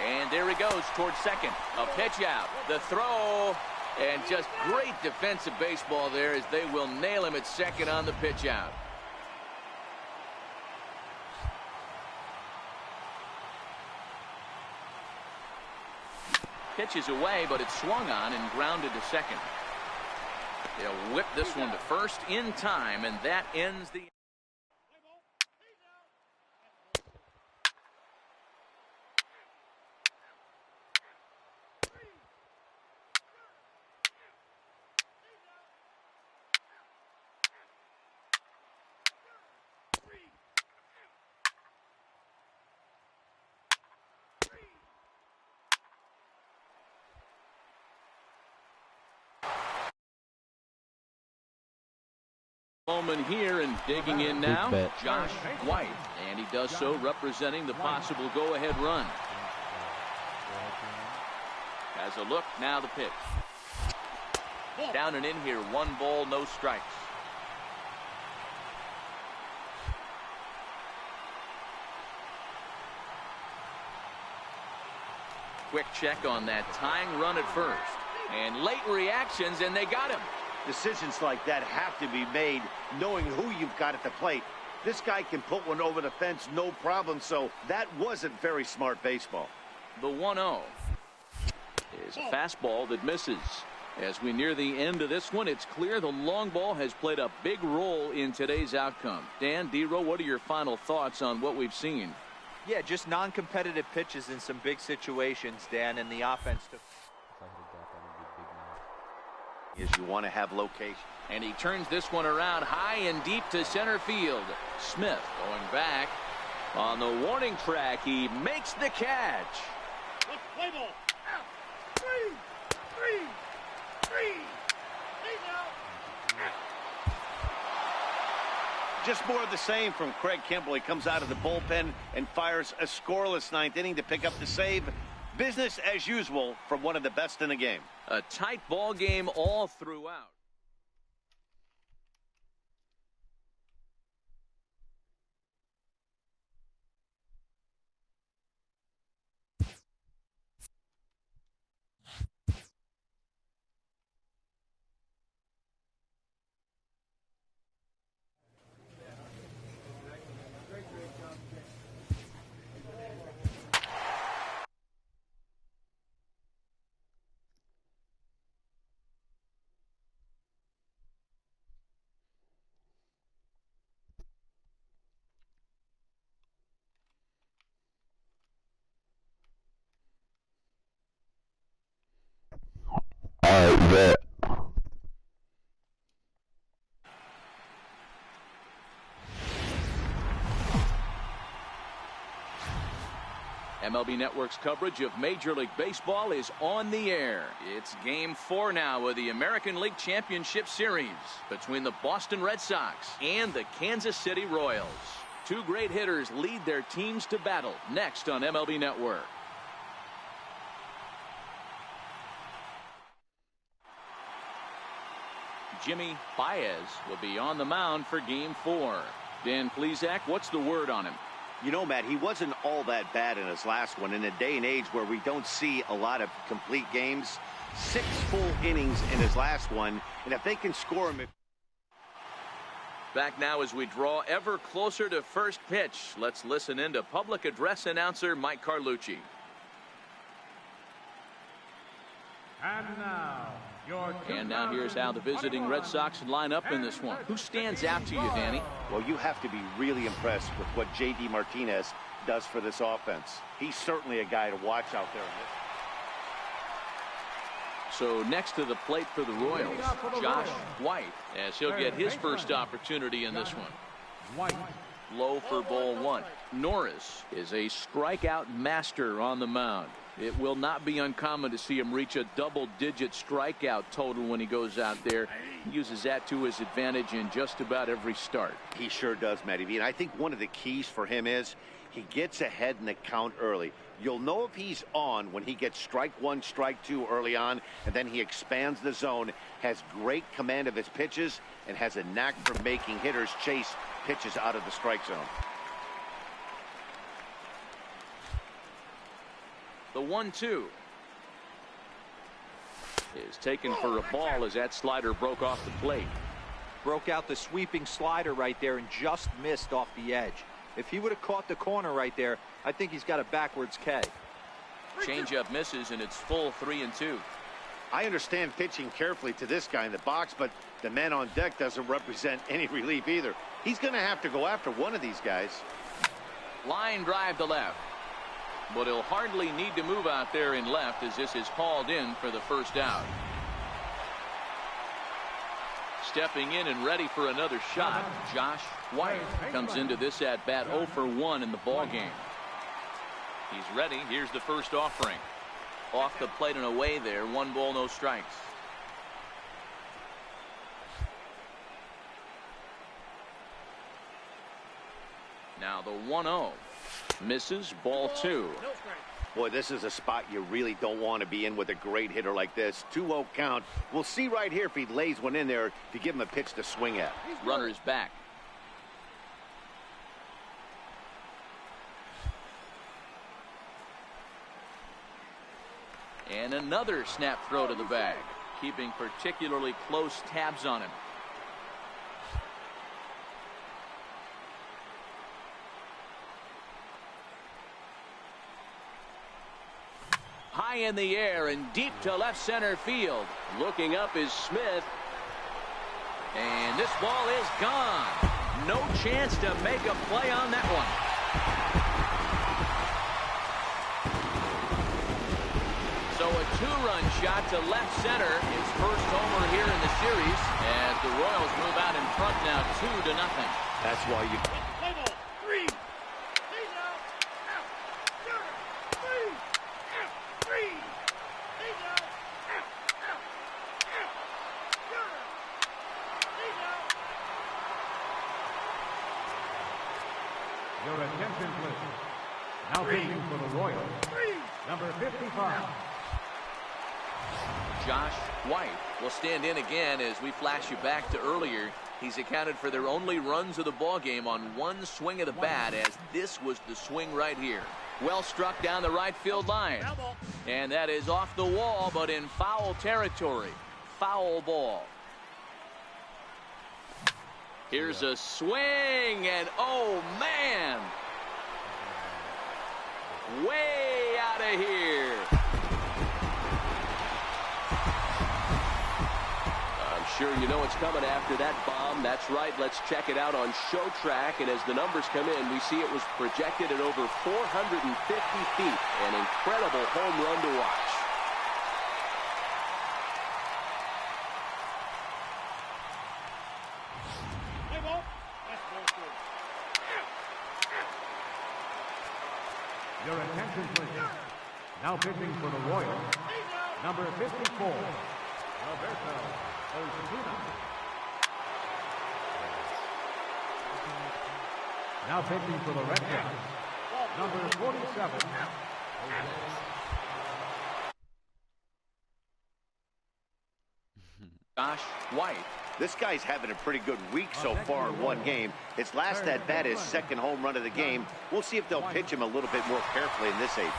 And there he goes towards second. A pitch out. The throw. And just great defensive baseball there as they will nail him at second on the pitch out. Pitch is away, but it's swung on and grounded to second. They'll whip this one to first in time, and that ends the... Moment here and digging in now, Josh White, and he does so representing the possible go-ahead run. Has a look, now the pitch. Down and in here, 1 ball, no strikes. Quick check on that tying run at first. And late reactions, and they got him. Decisions like that have to be made knowing who you've got at the plate. This guy can put one over the fence, no problem, so that wasn't very smart baseball. The 1-0. is a fastball that misses. As we near the end of this one, it's clear the long ball has played a big role in today's outcome. Dan, D-Row, what are your final thoughts on what we've seen? Yeah, just non-competitive pitches in some big situations, Dan, and the offense took. Is you want to have location. And he turns this one around high and deep to center field. Smith going back. On the warning track, he makes the catch. Let's play ball. Out. Three. He's out. Just more of the same from Craig Kimbrell. He comes out of the bullpen and fires a scoreless ninth inning to pick up the save. Business as usual from one of the best in the game. A tight ball game all throughout. MLB Network's coverage of Major League Baseball is on the air. It's Game 4 now of the American League Championship Series between the Boston Red Sox and the Kansas City Royals. Two great hitters lead their teams to battle next on MLB Network. Jimmy Baez will be on the mound for Game 4. Dan Plesac, what's the word on him? You know, Matt, he wasn't all that bad in his last one. In a day and age where we don't see a lot of complete games, 6 full innings in his last one. And if they can score him. Back now as we draw ever closer to first pitch. Let's listen in to public address announcer Mike Carlucci. And now here's how the visiting Red Sox line up in this one. Who stands out to you, Danny? Well, you have to be really impressed with what J.D. Martinez does for this offense. He's certainly a guy to watch out there in this. So next to the plate for the Royals, Josh White, as he'll get his first opportunity in this one. Low for ball 1. Norris is a strikeout master on the mound. It will not be uncommon to see him reach a double-digit strikeout total when he goes out there. He uses that to his advantage in just about every start. He sure does, Matty V. And I think one of the keys for him is he gets ahead in the count early. You'll know if he's on when he gets strike 1, strike 2 early on, and then he expands the zone, has great command of his pitches, and has a knack for making hitters chase pitches out of the strike zone. The 1-2 is taken for a ball as that slider broke off the plate. Broke out the sweeping slider right there and just missed off the edge. If he would have caught the corner right there, I think he's got a backwards K. Changeup misses, and it's full 3-2. I understand pitching carefully to this guy in the box, but the man on deck doesn't represent any relief either. He's going to have to go after one of these guys. Line drive to left. But he'll hardly need to move out there in left as this is hauled in for the first out. Stepping in and ready for another shot, Josh White comes into this at bat 0 for 1 in the ball game. He's ready. Here's the first offering. Off the plate and away there. 1 ball, no strikes. Now the 1-0. Misses, ball 2. Boy, this is a spot you really don't want to be in with a great hitter like this. 2-0 count. We'll see right here if he lays one in there to give him a pitch to swing at. Runner's back. And another snap throw to the bag, keeping particularly close tabs on him. High high in the air and deep to left center field. Looking up is Smith. And this ball is gone. No chance to make a play on that one. So a two-run shot to left center. His first homer here in the series as the Royals move out in front now 2-0. That's why you... Play ball. 3. He's out. Out. Shooter. 3. Out. 3. He's out. Out. Out. Out. Shooter. He's out. Your attention, please. Now pitching for the Royals, number 55. Josh White will stand in again as we flash you back to earlier. He's accounted for their only runs of the ball game on one swing of the bat, as this was the swing right here. Well struck down the right field line. And that is off the wall, but in foul territory. Foul ball. Here's a swing, and oh man! Way out of here. I'm sure you know what's coming after that bomb. That's right. Let's check it out on Show Track. And as the numbers come in, we see it was projected at over 450 feet. An incredible home run to watch. Play ball. That's ball 4. Your attention, please. Now pitching for the Royals, number 54, Roberto Osuna. Now pitching for the Red Sox, number 47, Josh White. This guy's having a pretty good week so far in one game. His last at-bat, his second home run of the game. We'll see if they'll pitch him a little bit more carefully in this AB.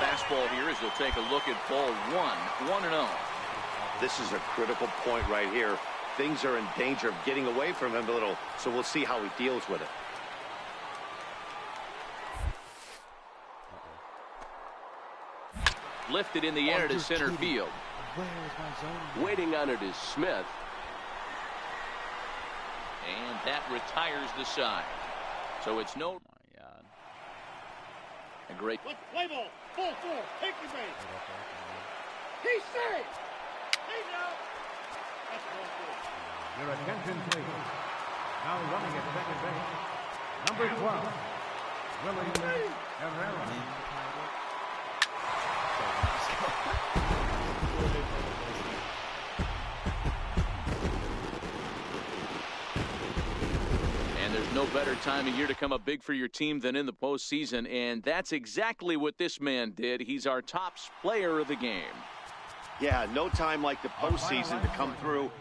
Fastball here as he'll take a look at ball 1-0. This is a critical point right here. Things are in danger of getting away from him a little, so we'll see how he deals with it. Lifted in the air to center field. Waiting on it is Smith. And that retires the side. So it's no... Oh my God. A great... Let's play ball. Ball 4. Take your base. He's safe. He's out. That's ball 4. your attention, please. Now running at second base, number 12, Willie Herrera. There's no better time of year to come up big for your team than in the postseason, and that's exactly what this man did. He's our top player of the game. Yeah, no time like the postseason to come through.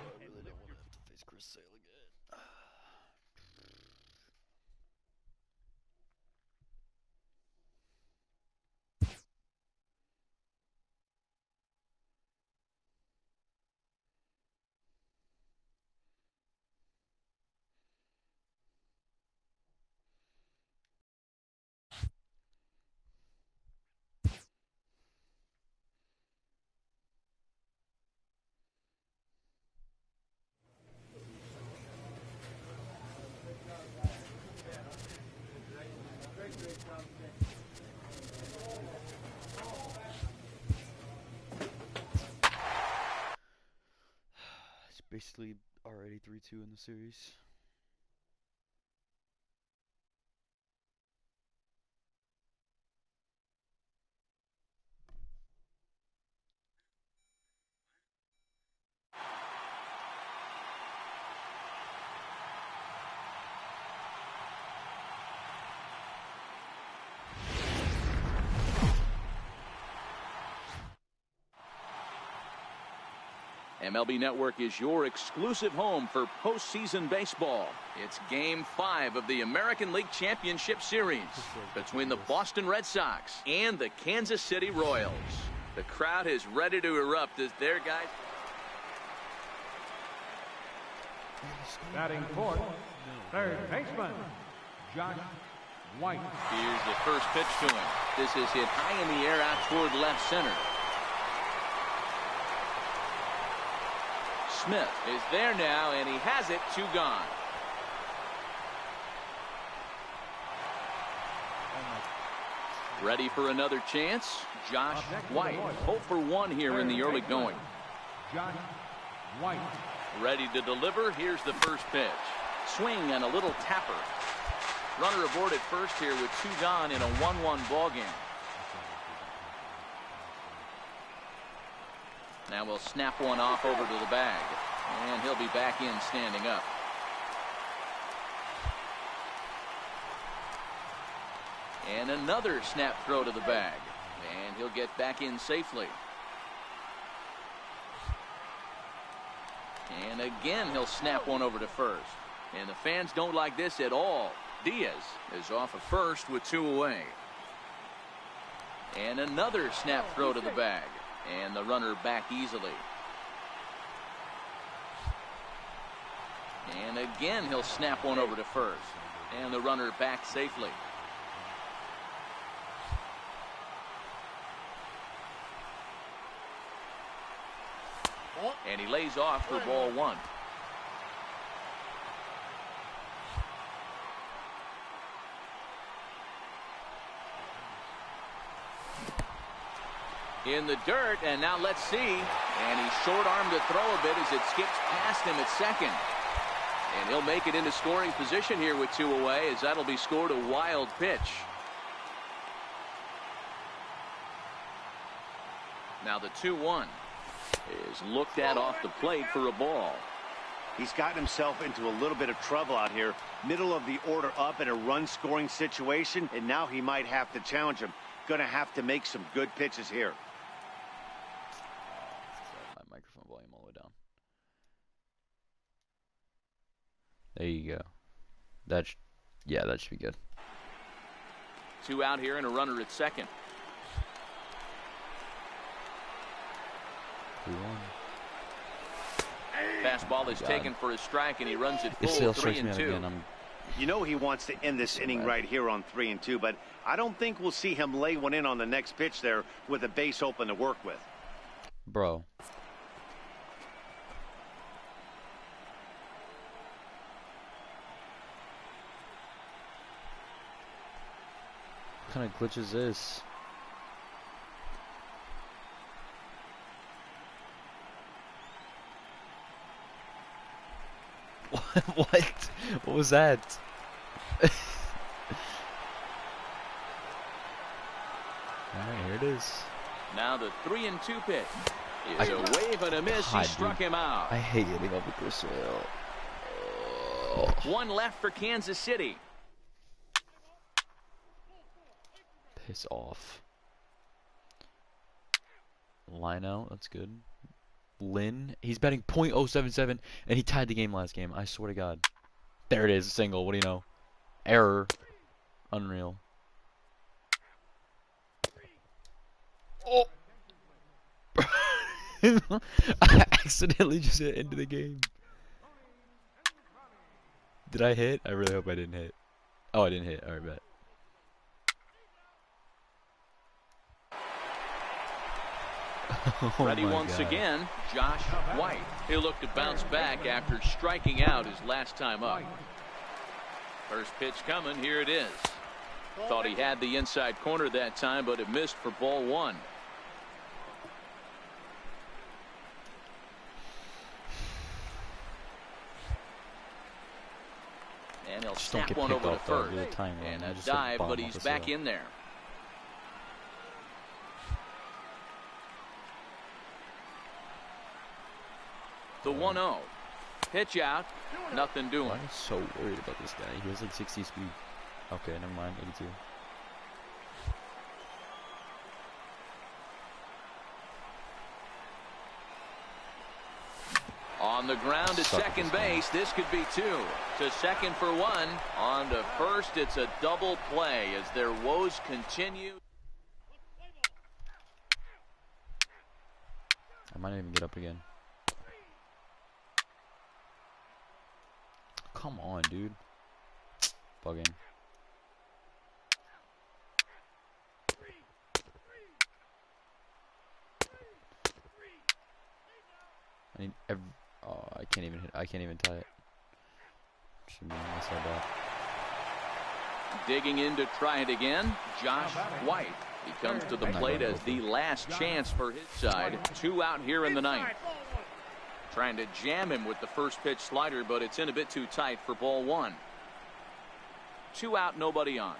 Basically already 3-2 in the series. MLB Network is your exclusive home for postseason baseball. It's Game 5 of the American League Championship Series between the Boston Red Sox and the Kansas City Royals. The crowd is ready to erupt as their guys. Batting fourth, third baseman, Josh White. Here's the first pitch to him. This is hit high in the air out toward left center. Smith is there now, and he has it. 2 gone. Ready for another chance. Josh White. 0 for 1 here in the early going. Josh White. Ready to deliver. Here's the first pitch. Swing and a little tapper. Runner aboard at first here with 2 gone in a 1-1 ball game. Now we'll snap one off over to the bag, and he'll be back in standing up. And another snap throw to the bag, and he'll get back in safely. And again he'll snap one over to first, and the fans don't like this at all. Diaz is off of first with 2 away. And another snap throw to the bag, and the runner back easily. And again he'll snap one over to first, and the runner back safely. And he lays off for ball 1. In the dirt, and now let's see. And he's short-armed to throw a bit as it skips past him at second. And he'll make it into scoring position here with 2 away, as that'll be scored a wild pitch. Now the 2-1 is looked at off the plate for a ball. He's gotten himself into a little bit of trouble out here. Middle of the order up in a run-scoring situation, and now he might have to challenge him. Going to have to make some good pitches here. My microphone volume all the way down. There you go. That should be good. 2 out here and a runner at second. 2-1. Fastball is taken for a strike, and he runs it If full. Sale strikes me 3-2. out again, You know he wants to end this inning right here on 3-2, but I don't think we'll see him lay one in on the next pitch there with a base open to work with. Bro. What kind of glitch is this? What? What was that? Alright, here it is. Now the 3-2 pitch is a wave and a miss. He struck him out. I hate hitting up with Chris Sale. 1 left for Kansas City. Piss off. Line out, that's good. Lynn, he's batting .077, and he tied the game last game. I swear to God. There it is, a single. What do you know? Error. Unreal. Oh! I accidentally just hit into the game. Did I hit? I really hope I didn't hit. Oh, I didn't hit. Alright, bet. Ready once again, Josh White. He'll look to bounce back after striking out his last time up. First pitch coming, here it is. Thought he had the inside corner that time, but it missed for ball 1. And he'll snap one over to first. And a dive, but he's back in there. The 1-0. Pitch out. Nothing doing. I'm so worried about this guy. He has like 60 speed. Okay, never mind. 82. On the ground at second base. This could be 2. To second for 1. On to first. It's a double play as their woes continue. I might not even get up again. Come on, dude. Bugging. I need oh, I can't even hit. I can't even tie it. Should be unless I bat. Digging in to try it again, Josh White. He comes to the plate as the last chance for his side. 2 out here in the 9th. Trying to jam him with the first pitch slider, but it's in a bit too tight for ball 1. 2 out, nobody on.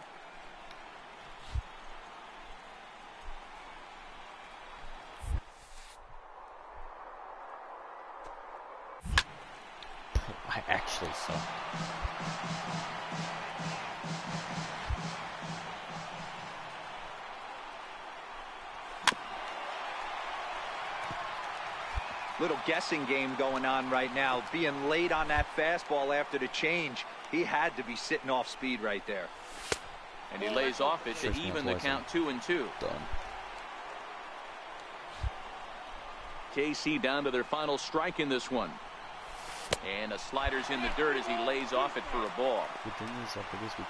I actually suck. Little guessing game going on right now. Being late on that fastball after the change. He had to be sitting off speed right there. And he lays off it to even the count 2-2. Done. KC down to their final strike in this one. And a slider's in the dirt as he lays off it for a ball.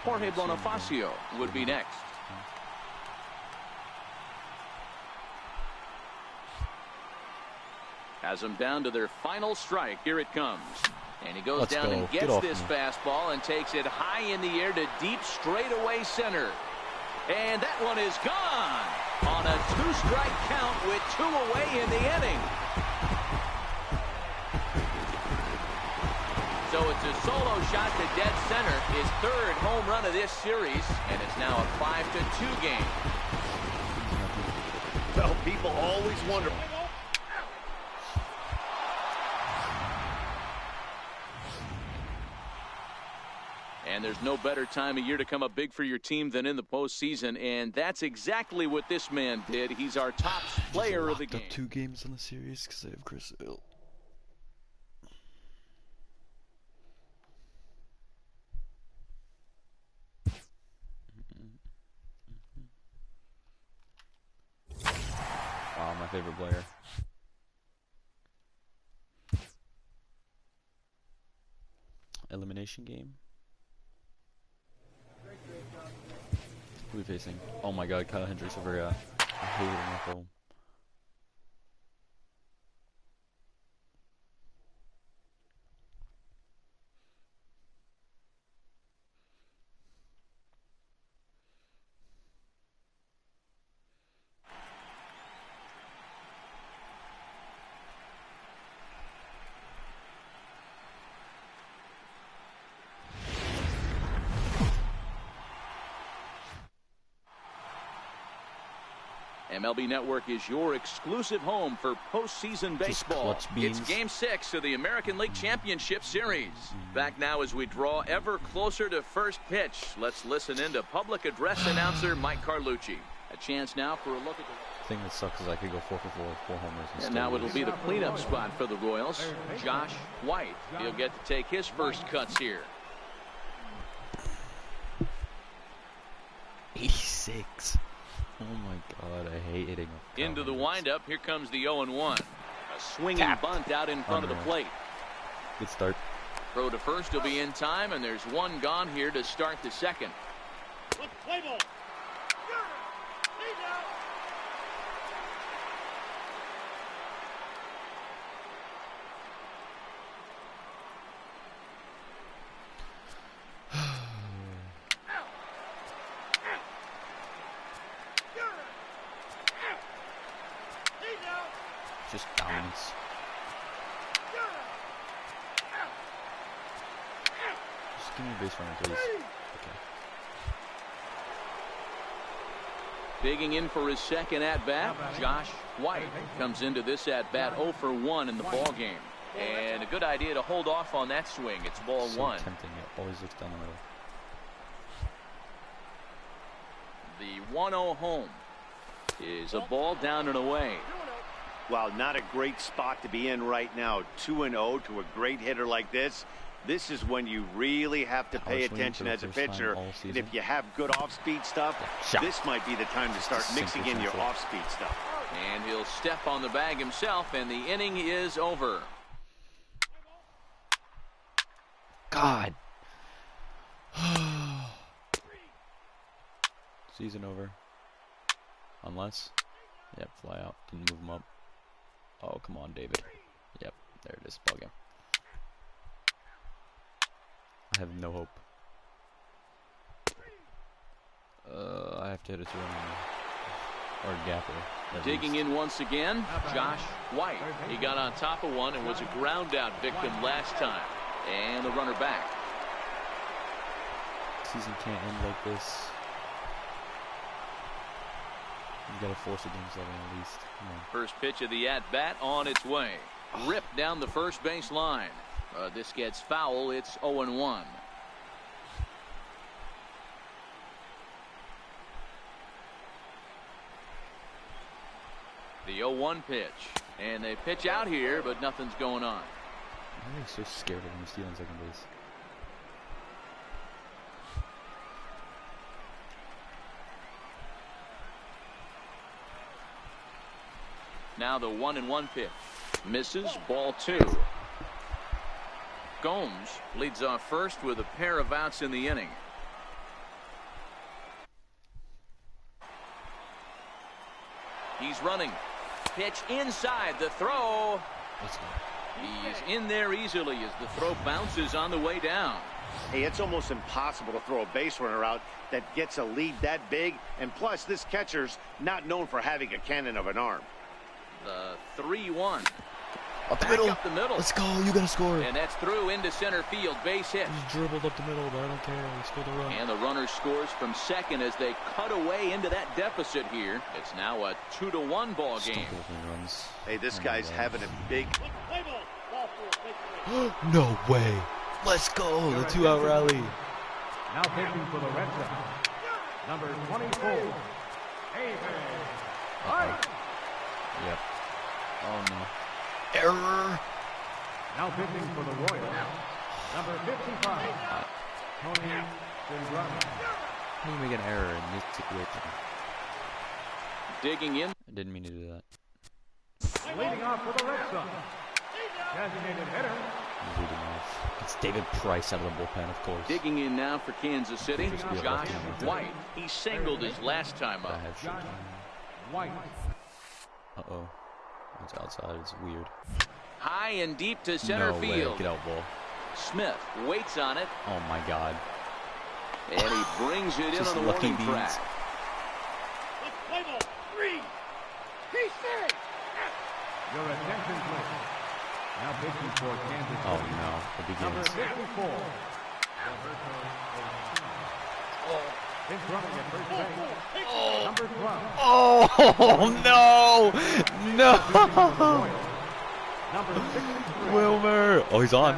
Jorge Bonifacio would be next. Has them down to their final strike. Here it comes. And he goes down and gets this fastball and takes it high in the air to deep straightaway center. And that one is gone on a 2-strike count with 2 away in the inning. So it's a solo shot to dead center, his 3rd home run of this series, and it's now a 5-2 game. Well, people always wonder. And there's no better time of year to come up big for your team than in the postseason, and that's exactly what this man did. He's our top player of the game. Up 2 games in the series because I have Chris Hill. Wow, my favorite player. Elimination game. Who are we facing? Oh my god, Kyle Hendricks, I forgot. I hate him at home. MLB Network is your exclusive home for postseason baseball. It's Game 6 of the American League Championship Series. Back now as we draw ever closer to first pitch. Let's listen in to public address announcer Mike Carlucci. A chance now for a look at the thing that sucks is I could go 4 for 4 with 4 homers. And now it'll be the cleanup spot for the Royals. Josh White. He'll get to take his first cuts here. 86. Oh my god, I hate hitting him. Into the windup, here comes the 0-1. A swinging bunt out in front of the plate. Good start. Throw to first will be in time, and there's one gone here to start the second. Play ball. Just dominance. Just give me a base runner, please. Okay. Digging in for his second at-bat, Josh White comes into this at-bat 0 for 1 in the ball game. And a good idea to hold off on that swing. It's ball so 1. Tempting. It always looks down the middle. The 1-0 home is a ball down and away. Well, not a great spot to be in right now. 2-0 to a great hitter like this. This is when you really have to pay attention as a pitcher. And if you have good off-speed stuff, this might be the time to start mixing in your off-speed stuff. And he'll step on the bag himself, and the inning is over. God. Season over. Unless. Yep, fly out. Didn't move him up. Oh, come on, David. Yep. There it is. Ball game. I have no hope. I have to hit a 2 or a gapper. Digging in once again, Josh White. He got on top of one and was a ground out victim last time. And the runner back. Season can't end like this. You gotta force a game 7 at least. Come on. First pitch of the at-bat on its way. Ripped down the first base line. This gets foul. It's 0-1. The 0-1 pitch. And they pitch out here, but nothing's going on. I'm so scared of him stealing second base. Now the 1-1 pitch. Misses. Ball 2. Gomes leads off first with a pair of outs in the inning. He's running. Pitch inside. The throw. He's in there easily as the throw bounces on the way down. Hey, it's almost impossible to throw a base runner out that gets a lead that big. And plus, this catcher's not known for having a cannon of an arm. The 3-1. Up the Back middle. up the middle. Let's go. You gotta score. And that's through into center field. Base hit. He's dribbled up the middle, but I don't care. He scored the run. And the runner scores from second as they cut away into that deficit here. It's now a 2-1 ball game. Runs. Hey, this guy's having a big... No way. Let's go. The 2-out rally. Now pitching for the Red Sox, number 24, White. Yep. Oh no. Error. Now pitching for the Royals, number 55, Tony Cindrani. How do you make an error in this situation? Digging in. I didn't mean to do that. Leading off for the Red Sox, designated hitter. He's leading off. It's David Price out of the bullpen, of course. Digging in now for Kansas City. Josh White. He singled his last time I up. have shit. White. Uh-oh. It's outside. It's weird. High and deep to center No field. way. Get out, ball. Smith waits on it. Oh my God. And he brings it in Just on the lucky warning track. Play ball. 3. He's safe. Your attention, please. Now pitching for Kansas City. Oh no. It Number begins. 54. He's running at first base. Number 12. Oh no! No! Number 63. Wilmer. Oh, he's on.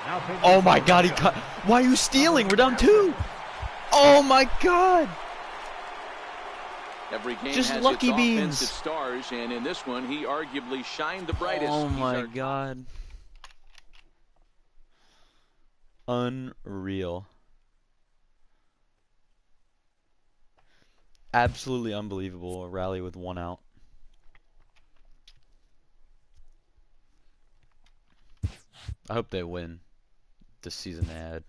Now pitching Oh my for God! He the cut. Why are you stealing? We're down 2. Oh my God! Every game Just has lucky its beans. offensive stars, and in this one, he arguably shined the brightest. Oh He's my our- God! Unreal. Absolutely unbelievable. A rally with 1 out. I hope they win this season they had.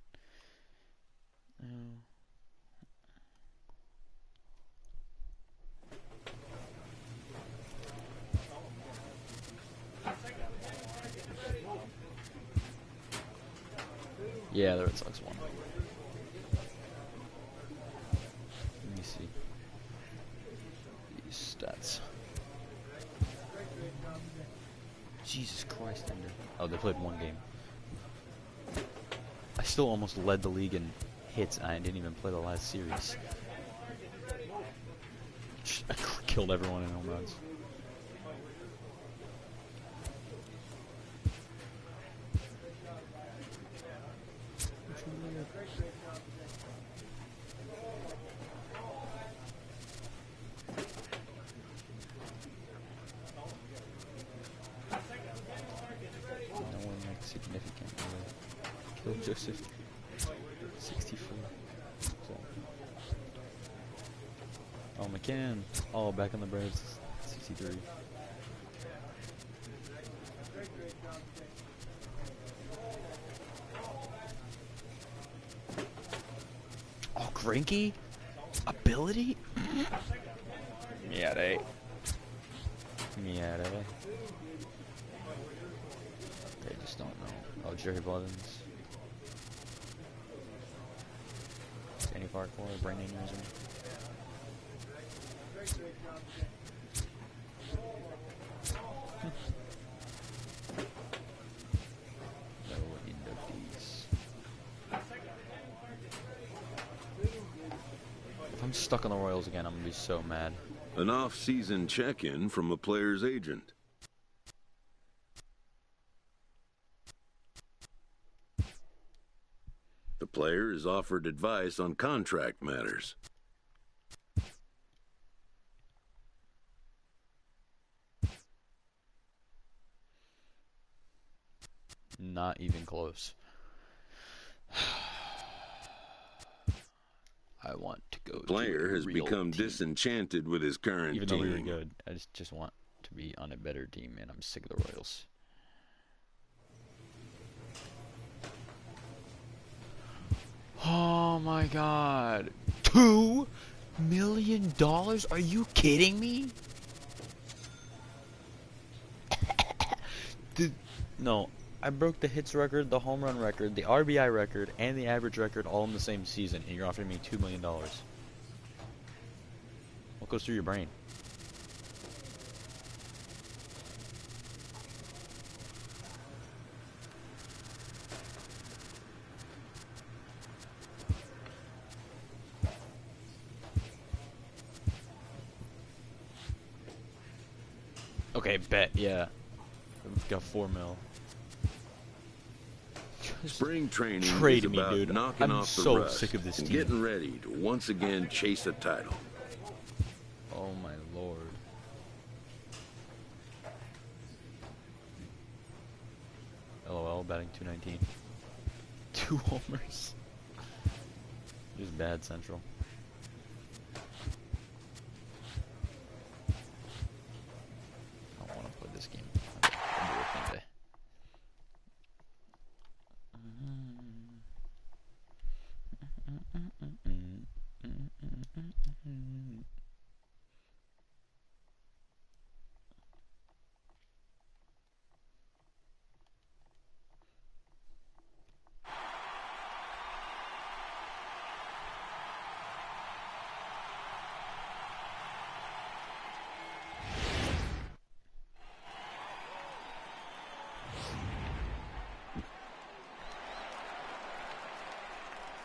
Yeah, the Red Sox won. Let me see these stats. Jesus Christ, Ender. Oh, they played 1 game. I still almost led the league in hits, and I didn't even play the last series. I killed everyone in home runs. No one like significant. Kill Joseph. 64. So. Oh, McCann. Oh, back on the Braves. 63. Oh, Greinke? Ability? Yeah, they. Yeah, they. Oh, Jerry Blevins. Danny Farquhar, brain aneurysm. No inductees. If I'm stuck on the Royals again, I'm gonna be so mad. An off-season check-in from a player's agent. The player is offered advice on contract matters. Not even close. I want to go. The player to a has real become team. disenchanted with his current Even team. though we were good, I just want to be on a better team, and I'm sick of the Royals. Oh my God! $2 million? Are you kidding me? No, I broke the hits record, the home run record, the RBI record, and the average record all in the same season, and you're offering me $2 million. What goes through your brain? Okay, bet, yeah. We've got $4 million. Spring training Trade is me, about dude. knocking I'm off the so rust sick of this and team. getting ready to once again chase a title. Oh my lord. LOL, batting .219. 2 homers. Just bad Central. I don't want to play this game. Okay, I'll do it Sunday.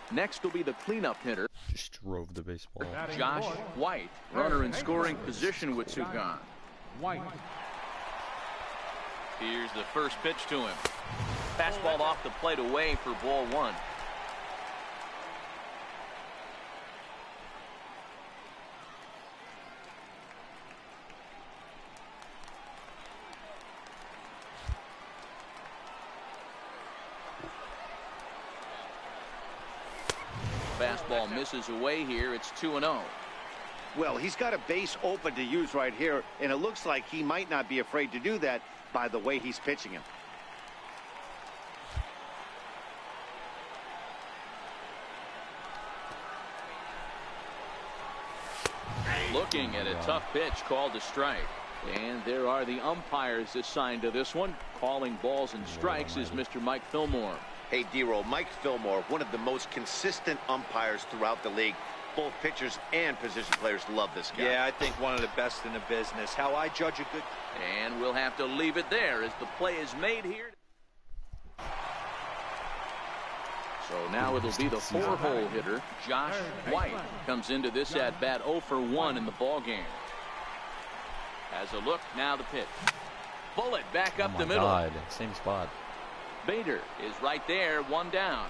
Next will be the cleanup hitter, Just drove the baseball. Josh White. Runner in scoring position with 2 gone. White. Here's the first pitch to him. Fastball off the plate away for ball 1. Fastball misses away here. It's 2-0. Well, he's got a base open to use right here, and it looks like he might not be afraid to do that by the way he's pitching him. Looking at a tough pitch called a strike. And there are the umpires assigned to this one. Calling balls and strikes is Mr. Mike Fillmore. Hey, D-Roll, Mike Fillmore, one of the most consistent umpires throughout the league. Both pitchers and position players love this guy. Yeah, I think one of the best in the business. How I judge a good... And we'll have to leave it there as the play is made here. So now it'll be the 4-hole hitter, Josh White, comes into this at-bat 0 for 1 in the ballgame. As a look, now the pitch. Bullet back up the middle. Oh my God, same spot. Bader is right there, 1 down.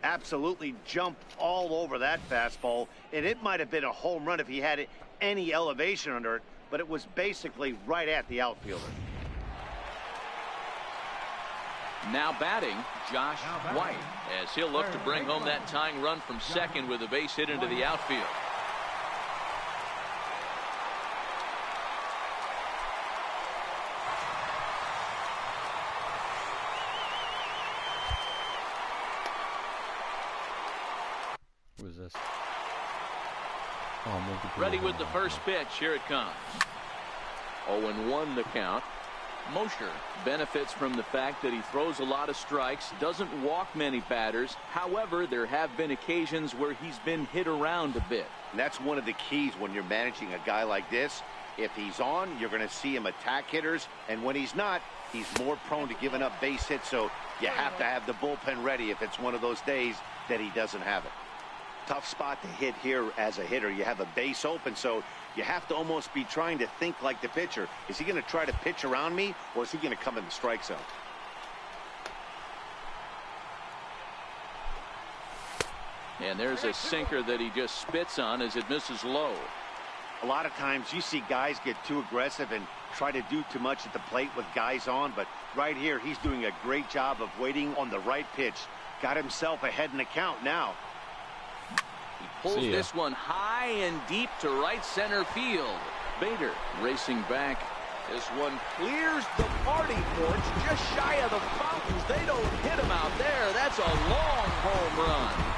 Absolutely jumped all over that fastball, and it might have been a home run if he had any elevation under it, but it was basically right at the outfielder. Now batting, Josh White, as he'll look to bring home that tying run from second with a base hit into the outfield. What is this? Oh, I'm looking for Ready with the first pitch. Here it comes. 0-1 the count. Mosher benefits from the fact that he throws a lot of strikes, doesn't walk many batters. However, there have been occasions where he's been hit around a bit. And that's one of the keys when you're managing a guy like this. If he's on, you're going to see him attack hitters, and when he's not, he's more prone to giving up base hits, so you have to have the bullpen ready if it's one of those days that he doesn't have it. Tough spot to hit here as a hitter. You have a base open, so you have to almost be trying to think like the pitcher. Is he going to try to pitch around me, or is he going to come in the strike zone? And there's a sinker that he just spits on as it misses low. A lot of times you see guys get too aggressive and try to do too much at the plate with guys on, but right here he's doing a great job of waiting on the right pitch. Got himself ahead in the count now. He pulls this one high and deep to right center field. Bader racing back. This one clears the party porch just shy of the fountains. They don't hit him out there. That's a long home run.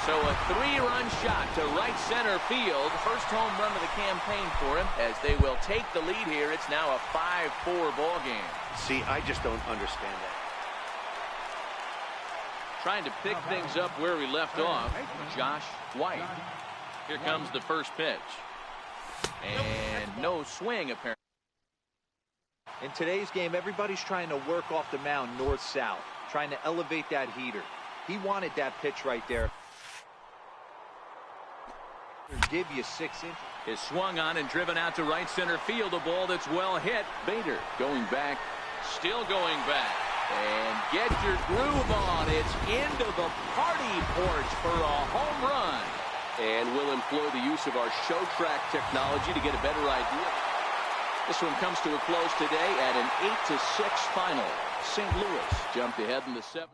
So a 3-run shot to right center field. First home run of the campaign for him as they will take the lead here. It's now a 5-4 ball game. See, I just don't understand that. Trying to pick things up where we left off, Josh White. Here comes the first pitch. And no swing apparently. In today's game, everybody's trying to work off the mound north-south, trying to elevate that heater. He wanted that pitch right there. Give you 6 inches. Is swung on and driven out to right center field. A ball that's well hit. Bader going back, still going back. And get your groove on. It's into the party porch for a home run. And we'll employ the use of our show track technology to get a better idea. This one comes to a close today at an 8-6 final. St. Louis jumped ahead in the 7th.